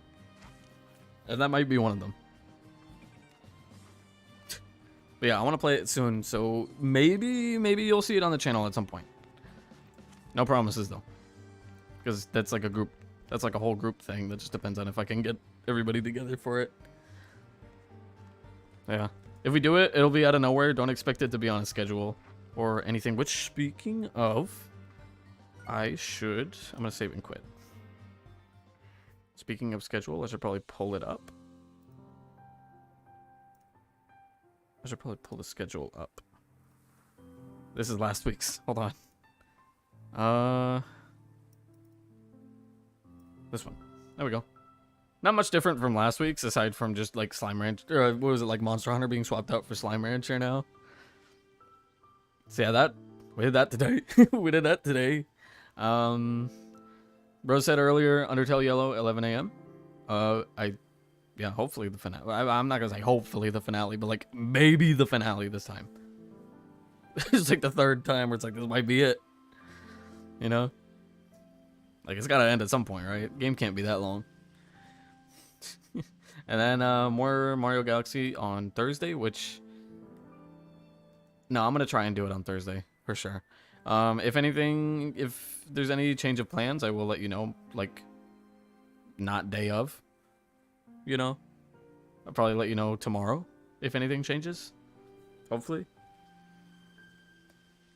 and that might be one of them. But yeah, I want to play it soon, so maybe you'll see it on the channel at some point. No promises though, because that's like a group, that's like a whole group thing. That just depends on if I can get everybody together for it. Yeah, if we do it, it'll be out of nowhere. Don't expect it to be on a schedule or anything. Which, speaking of, I'm gonna save and quit. Speaking of schedule, I should probably pull it up. I should probably pull the schedule up. This is last week's. Hold on. This one. There we go. Not much different from last week's, aside from just like Slime Ranch, or what was it, like Monster Hunter being swapped out for Slime Rancher now. So yeah, we did that today. We did that today. Bro said earlier, Undertale Yellow, 11 a.m. Yeah, hopefully the finale. I'm not gonna say hopefully the finale, but like maybe the finale this time. It's like the third time where it's like, this might be it. You know? Like, it's gotta end at some point, right? Game can't be that long. And then more Mario Galaxy on Thursday, which... No, I'm gonna try and do it on Thursday, for sure. If anything, if there's any change of plans, I will let you know, like, not day of. You know? I'll probably let you know tomorrow, if anything changes. Hopefully.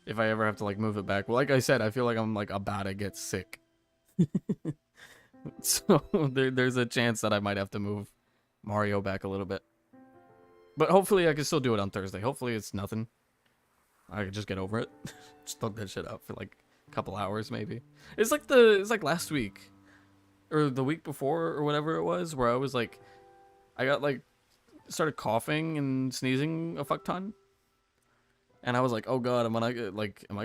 If I ever have to, like, move it back. Well, like I said, I feel like I'm, like, about to get sick. So, there's a chance that I might have to move Mario back a little bit. But hopefully I can still do it on Thursday. Hopefully it's nothing. I could just get over it. Just thug that shit up for, like, a couple hours, maybe. It's like last week. Or the week before, or whatever it was, where I was, like... I got, like... started coughing and sneezing a fuck ton. And I was like, oh god, am I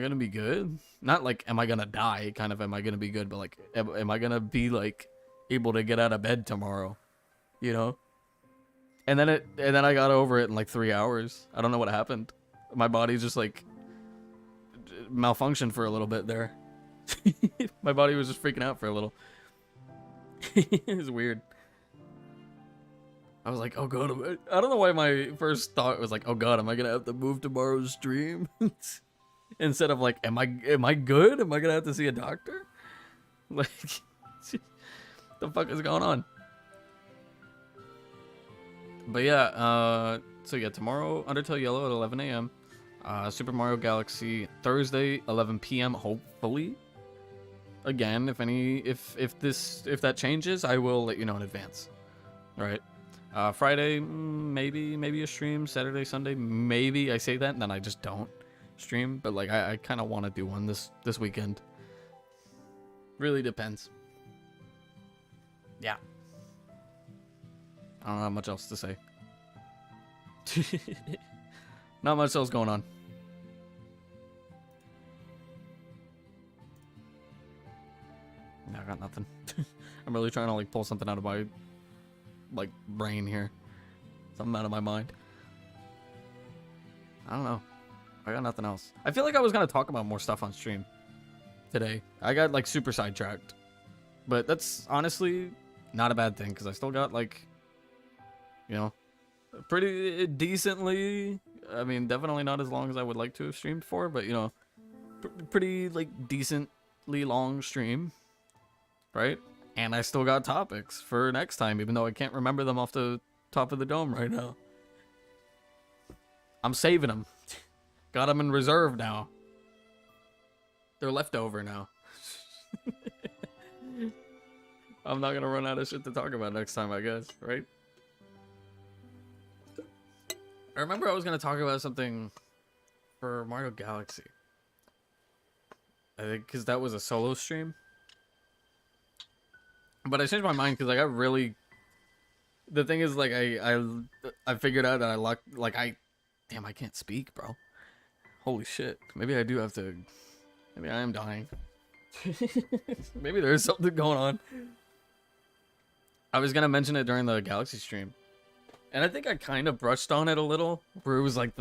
gonna be good? Not like, am I gonna die, kind of, am I gonna be good, but like, am I gonna be, like, able to get out of bed tomorrow? You know? And then I got over it in like 3 hours. I don't know what happened. My body just like malfunctioned for a little bit there. My body was just freaking out for a little. It was weird. I was like, oh god, I don't know why my first thought was like, oh god, am I gonna have to move tomorrow's stream? Instead of like, am I good? Am I gonna have to see a doctor? Like, the fuck is going on? But yeah, so yeah, tomorrow, Undertale Yellow at 11 a.m. Super Mario Galaxy Thursday, 11 p.m. Hopefully. Again, if that changes, I will let you know in advance. All right. Friday, maybe a stream. Saturday, Sunday, maybe I say that and then I just don't stream. But like, I kind of want to do one this weekend. Really depends. Yeah. I don't have much else to say. Not much else going on. No, I got nothing. I'm really trying to like pull something out of my like brain here. Something out of my mind. I don't know. I got nothing else. I feel like I was gonna talk about more stuff on stream today. I got like super sidetracked. But that's honestly not a bad thing, because I still got like, you know, pretty decently, I mean, definitely not as long as I would like to have streamed for, but you know, pretty like decently long stream, right? And I still got topics for next time, even though I can't remember them off the top of the dome right now. I'm saving them. Got them in reserve now. They're leftover now. I'm not gonna run out of shit to talk about next time, I guess, right? I remember I was gonna talk about something for Mario Galaxy. I think because that was a solo stream. But I changed my mind because I got really. The thing is, like, I figured out that I locked, like, damn, I can't speak, bro. Holy shit. Maybe I do have to. Maybe I am dying. Maybe there's something going on. I was gonna mention it during the Galaxy stream. And I think I kind of brushed on it a little. Where it was like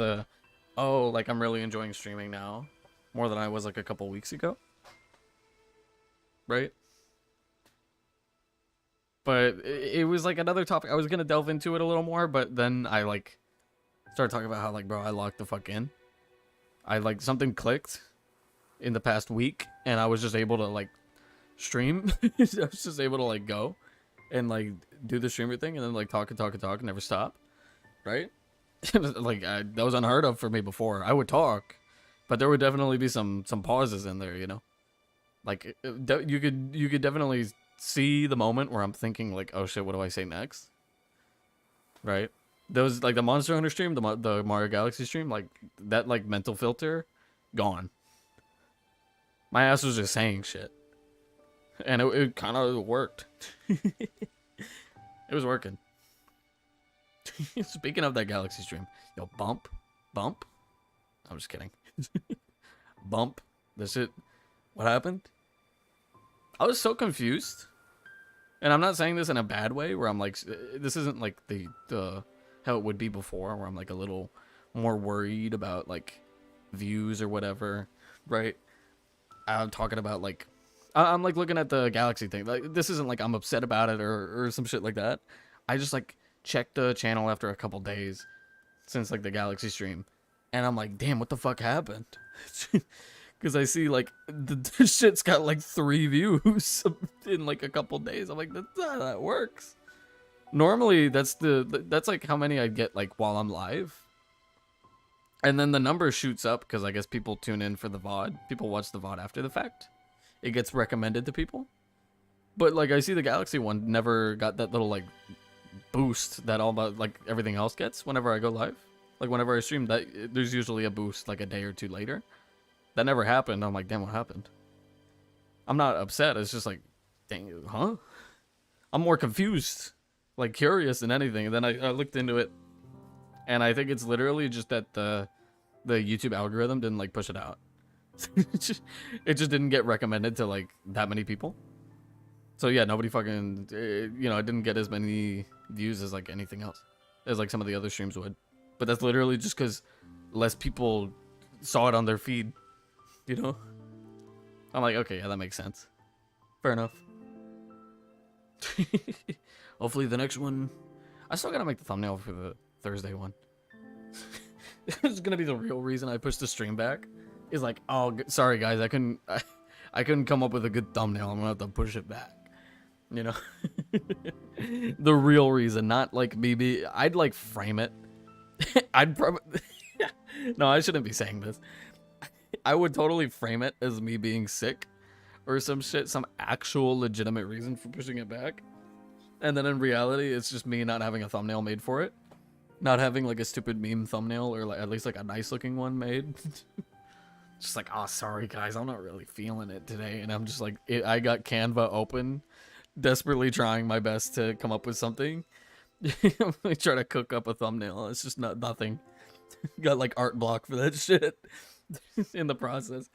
oh, like I'm really enjoying streaming now. More than I was like a couple weeks ago. Right? But it was like another topic. I was gonna delve into it a little more, but then I like started talking about how like, bro, I locked the fuck in. I like something clicked in the past week, and I was just able to like stream. I was just able to like go and like do the streamer thing, and then like talk and never stop. Right? Like that was unheard of for me before. I would talk, but there would definitely be some pauses in there, you know. Like you could definitely see the moment where I'm thinking like, oh shit, what do I say next? Right? Those like the Monster Hunter stream, the Mario Galaxy stream, like that like mental filter, gone. My ass was just saying shit, and it kind of worked. It was working. Speaking of that Galaxy stream, yo, bump. I'm just kidding. Bump. This shit. What happened? I was so confused, and I'm not saying this in a bad way. Where I'm like, this isn't like the how it would be before, where I'm like a little more worried about like views or whatever, right? I'm talking about like, I'm like looking at the Galaxy thing. Like this isn't like I'm upset about it or some shit like that. I just like checked the channel after a couple days since like the Galaxy stream, and I'm like, damn, what the fuck happened? Because I see like the shit's got like 3 views in like a couple days. I'm like, that's not how that works. Normally, that's like how many I get like while I'm live, and then the number shoots up because I guess people tune in for the VOD. People watch the VOD after the fact. It gets recommended to people, but like I see the Galaxy one never got that little like boost that all about like everything else gets whenever I go live. Like whenever I stream, that there's usually a boost like a day or two later. That never happened. I'm like, damn, what happened? I'm not upset. It's just like, dang, huh? I'm more confused, like curious than anything. And then I looked into it, and I think it's literally just that the YouTube algorithm didn't like push it out. It just didn't get recommended to like that many people. So yeah, nobody fucking, you know, it didn't get as many views as like anything else, as like some of the other streams would. But that's literally just because less people saw it on their feed. You know? I'm like, okay, yeah, that makes sense. Fair enough. Hopefully the next one... I still gotta make the thumbnail for the Thursday one. This is gonna be the real reason I pushed the stream back. Is like, oh, sorry guys, I couldn't come up with a good thumbnail. I'm gonna have to push it back. You know? The real reason, not like me I'd like frame it. I'd probably... No, I shouldn't be saying this. I would totally frame it as me being sick or some shit, some actual legitimate reason for pushing it back. And then in reality, it's just me not having a thumbnail made for it. Not having like a stupid meme thumbnail or like at least like a nice looking one made. Just like, oh, sorry guys, I'm not really feeling it today. And I'm just like, I got Canva open, desperately trying my best to come up with something. I'm like trying to cook up a thumbnail. It's just nothing. Got like art block for that shit. In the process.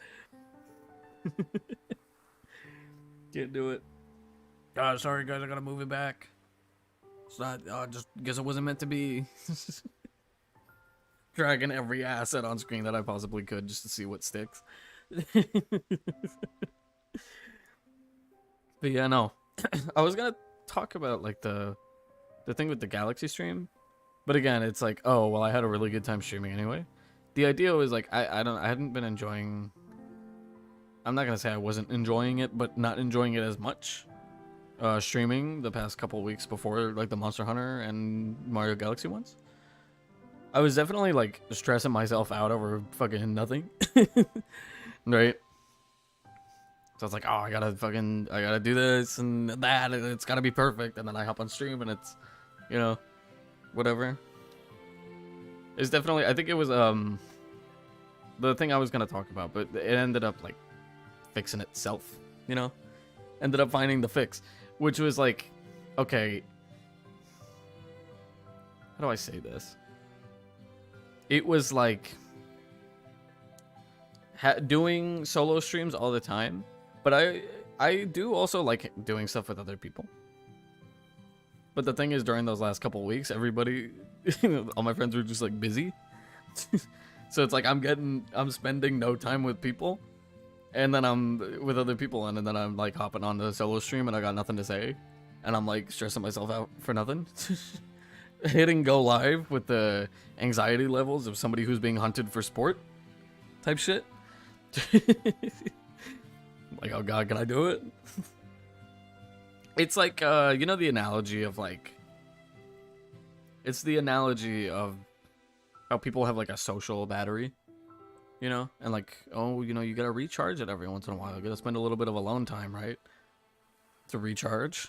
Can't do it. Sorry guys, I gotta move it back. It's not, just guess it wasn't meant to be. Dragging every asset on screen that I possibly could just to see what sticks. But yeah, no. I was gonna talk about like the thing with the Galaxy stream, but again, it's like, oh well, I had a really good time streaming anyway. The idea was like, I hadn't been enjoying... I'm not going to say I wasn't enjoying it, but not enjoying it as much. Streaming the past couple weeks before like the Monster Hunter and Mario Galaxy ones. I was definitely like stressing myself out over fucking nothing. Right? So it's like, oh, I gotta do this and that, and it's gotta be perfect. And then I hop on stream and it's, you know, whatever. It's definitely, I think it was, the thing I was gonna talk about, but it ended up, like, fixing itself, you know? Ended up finding the fix, which was like, okay, how do I say this? It was like doing solo streams all the time, but I do also like doing stuff with other people. But the thing is, during those last couple weeks, everybody, all my friends were just like busy. So it's like I'm spending no time with people, and then I'm with other people, and then I'm like hopping on the solo stream, and I got nothing to say, and I'm like stressing myself out for nothing. Hitting go live with the anxiety levels of somebody who's being hunted for sport type shit. Like, oh god, can I do it? It's like, you know, the analogy of like, it's the analogy of how people have like a social battery, you know, and like, oh, you know, you gotta recharge it every once in a while. You gotta spend a little bit of alone time, right, to recharge.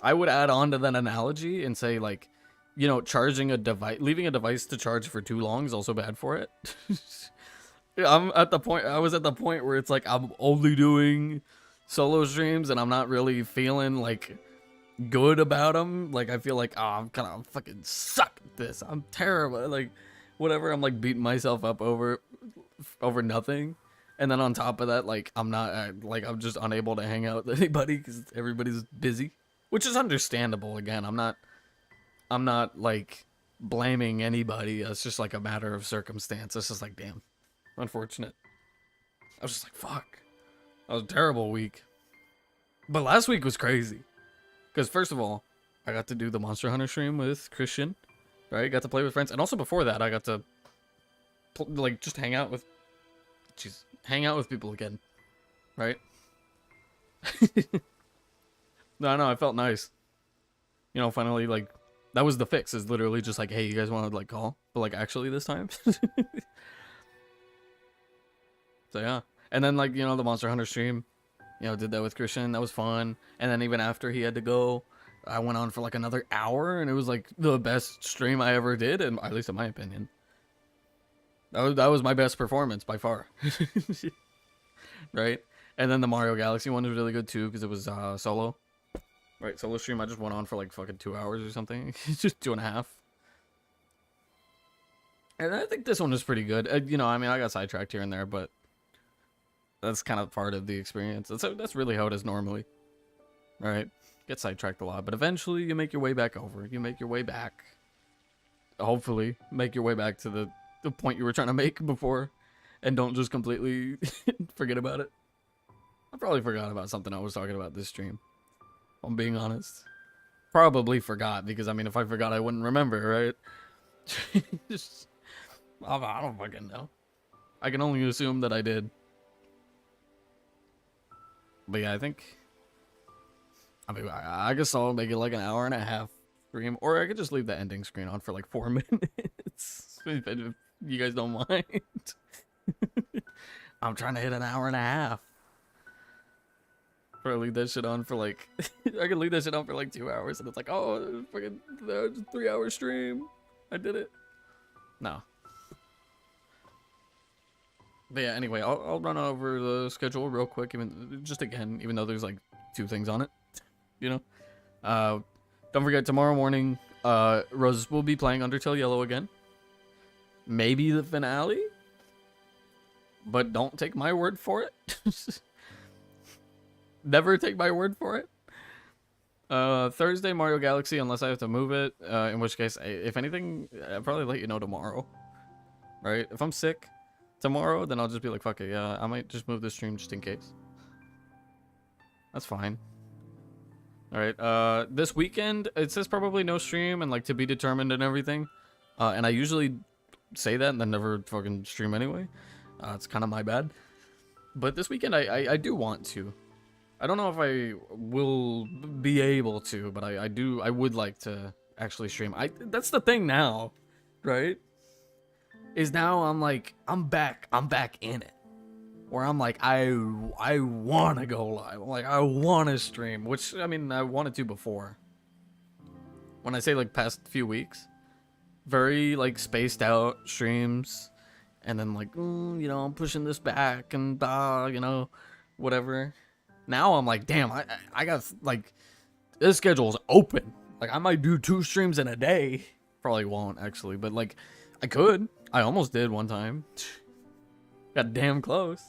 I would add on to that analogy and say, like, you know, charging a device, leaving a device to charge for too long is also bad for it. I was at the point where it's like, I'm only doing solo streams and I'm not really feeling like good about them. Like, I feel like, oh, I'm kind of fucking suck at this. I'm terrible. Like, whatever. I'm like beating myself up over nothing. And then on top of that, like, I'm just unable to hang out with anybody because everybody's busy. Which is understandable. Again, I'm not like blaming anybody. It's just like a matter of circumstance. It's just like, damn, unfortunate. I was just like, fuck. That was a terrible week. But last week was crazy. Because first of all, I got to do the Monster Hunter stream with Christian, right? Got to play with friends. And also before that, I got to like just hang out with people again, right? No, I felt nice. You know, finally, like, that was the fix. Is literally just like, hey, you guys want to like call, but like actually this time. So yeah, and then like, you know, the Monster Hunter stream, you know, did that with Christian. That was fun. And then even after he had to go, I went on for like another hour, and it was like the best stream I ever did, and at least in my opinion, that was my best performance by far. Right? And then the Mario Galaxy one was really good too because it was solo. Right, solo stream, I just went on for like fucking 2 hours or something. Just 2.5. And I think this one was pretty good. You know, I mean, I got sidetracked here and there, but that's kind of part of the experience. That's really how it is normally. Right? Get sidetracked a lot, but eventually you make your way back over. You make your way back. Hopefully, make your way back to the point you were trying to make before, and don't just completely forget about it. I probably forgot about something I was talking about this stream. If I'm being honest. Probably forgot, because I mean, if I forgot, I wouldn't remember, right? I don't fucking know. I can only assume that I did. But yeah, I mean, I guess I'll make it like an hour and a half stream, or I could just leave the ending screen on for like 4 minutes. If you guys don't mind. I'm trying to hit an hour and a half. Or leave that shit on for like I can leave that shit on for like 2 hours, and it's like, oh, fucking 3-hour stream. I did it. No. But yeah, anyway, I'll run over the schedule real quick, even though there's like 2 things on it, you know. Don't forget, tomorrow morning, Rose will be playing Undertale Yellow again. Maybe the finale, but don't take my word for it. Never take my word for it. Thursday, Mario Galaxy, unless I have to move it, in which case, if anything, I'll probably let you know tomorrow. Right? If I'm sick tomorrow, then I'll just be like, fuck it, yeah, I might just move the stream just in case. That's fine. Alright, this weekend, it says probably no stream and like to be determined and everything. And I usually say that and then never fucking stream anyway. It's kind of my bad. But this weekend, I do want to. I don't know if I will be able to, but I would like to actually stream. That's the thing now, right? Is now I'm like, I'm back in it. where I'm like, I want to go live. I'm like, I want to stream, which, I mean, I wanted to before. When I say, like, past few weeks, very, like, spaced out streams, and then, like, you know, I'm pushing this back, and, you know, whatever. Now I'm like, damn, I got, like, this schedule's open. Like, I might do 2 streams in a day. Probably won't, actually, but, like, I could. I almost did one time. Got damn close.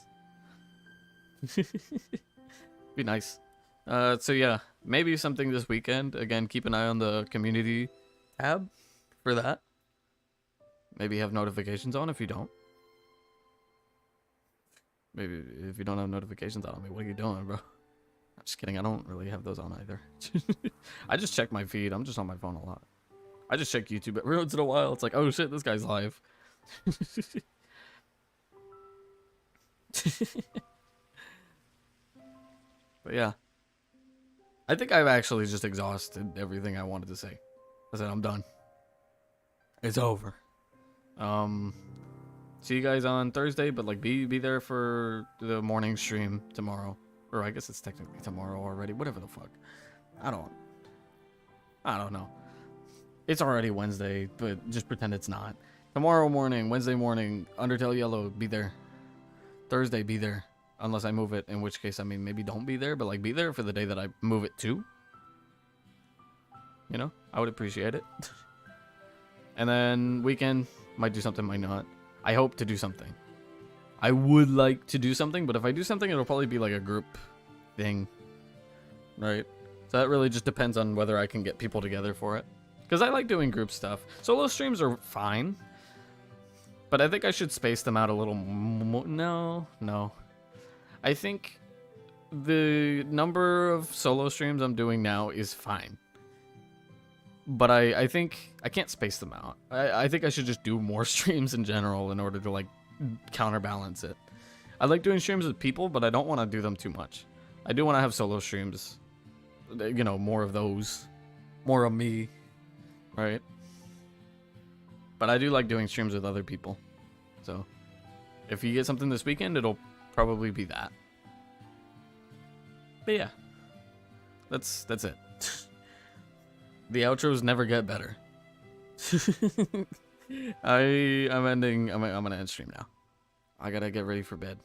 Be nice. So yeah, maybe something this weekend. Again, keep an eye on the community tab for that. Maybe have notifications on if you don't. Maybe if you don't have notifications on, what are you doing, bro? I'm just kidding. I don't really have those on either. I just check my feed. I'm just on my phone a lot. I just check YouTube every once in a while. It's like, oh shit, this guy's live. But yeah, I think I've actually just exhausted everything I wanted to say. I said I'm done. It's over. See you guys on Thursday, but like be there for the morning stream tomorrow, or I guess it's technically tomorrow already. Whatever the fuck. I don't know. It's already Wednesday, but just pretend it's not. Tomorrow morning, Wednesday morning, Undertale Yellow, be there. Thursday, be there. Unless I move it, in which case, I mean, maybe don't be there, but like be there for the day that I move it to. You know, I would appreciate it. And then weekend, might do something, might not. I hope to do something. I would like to do something, but if I do something, it'll probably be like a group thing. Right? So that really just depends on whether I can get people together for it. Because I like doing group stuff. Solo streams are fine. But I think I should space them out a little more. No. I think the number of solo streams I'm doing now is fine. But I think I can't space them out. I think I should just do more streams in general in order to like counterbalance it. I like doing streams with people, but I don't want to do them too much. I do want to have solo streams. You know, more of those. More of me. Right? But I do like doing streams with other people. So, if you get something this weekend, it'll probably be that. But yeah. That's it. The outros never get better. I'm gonna end stream now. I gotta get ready for bed.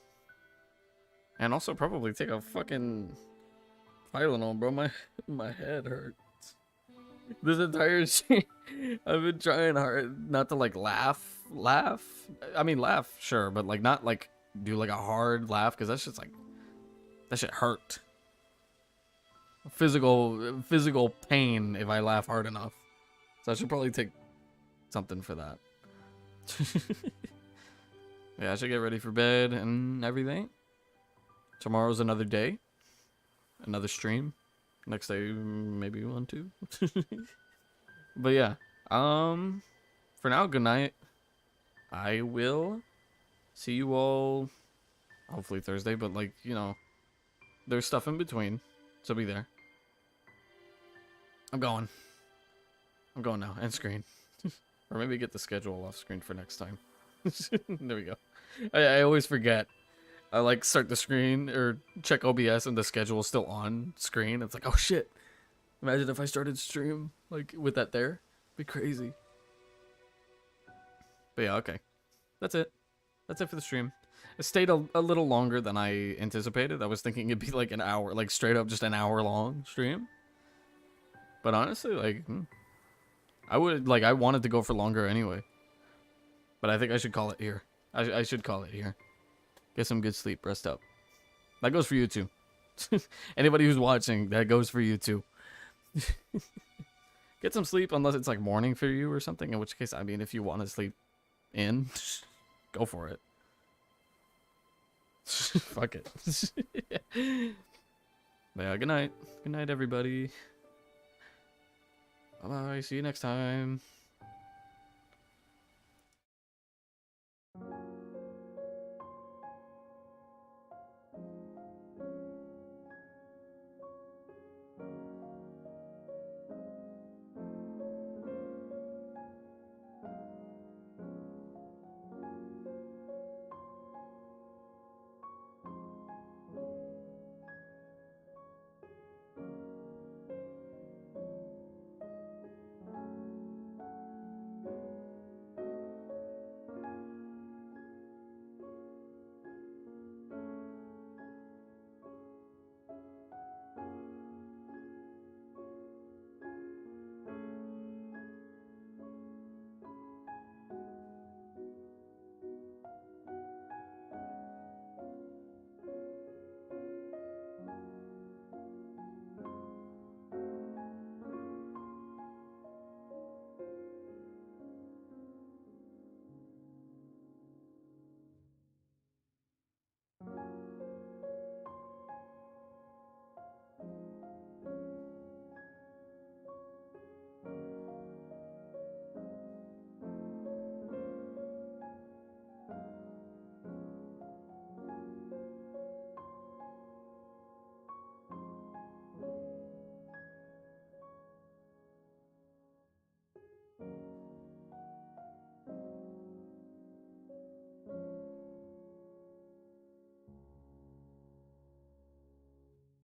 And also probably take a fucking Tylenol, bro. My head hurts. This entire stream, I've been trying hard not to like laugh. I mean, laugh, sure, but like not like do like a hard laugh, because that's just like that shit hurt. Physical pain if I laugh hard enough. So I should probably take something for that. Yeah, I should get ready for bed and everything. Tomorrow's another day. Another stream. Next day, maybe one too. But yeah. For now, good night. I will see you all hopefully Thursday, but like, you know, there's stuff in between. So be there. I'm going now. End screen. Or maybe get the schedule off screen for next time. There we go. I always forget. I like start the screen or check OBS and the schedule is still on screen. It's like, oh shit. Imagine if I started stream like with that there. It'd be crazy. But yeah, okay. That's it. That's it for the stream. It stayed a little longer than I anticipated. I was thinking it'd be like an hour, like straight up just an hour long stream. But honestly, like, I wanted to go for longer anyway. But I think I should call it here. I should call it here. Get some good sleep, rest up. That goes for you too. Anybody who's watching, that goes for you too. Get some sleep unless it's like morning for you or something. In which case, I mean, if you want to sleep in, go for it. Fuck it. Yeah, good night. Good night, everybody. Bye-bye. See you next time.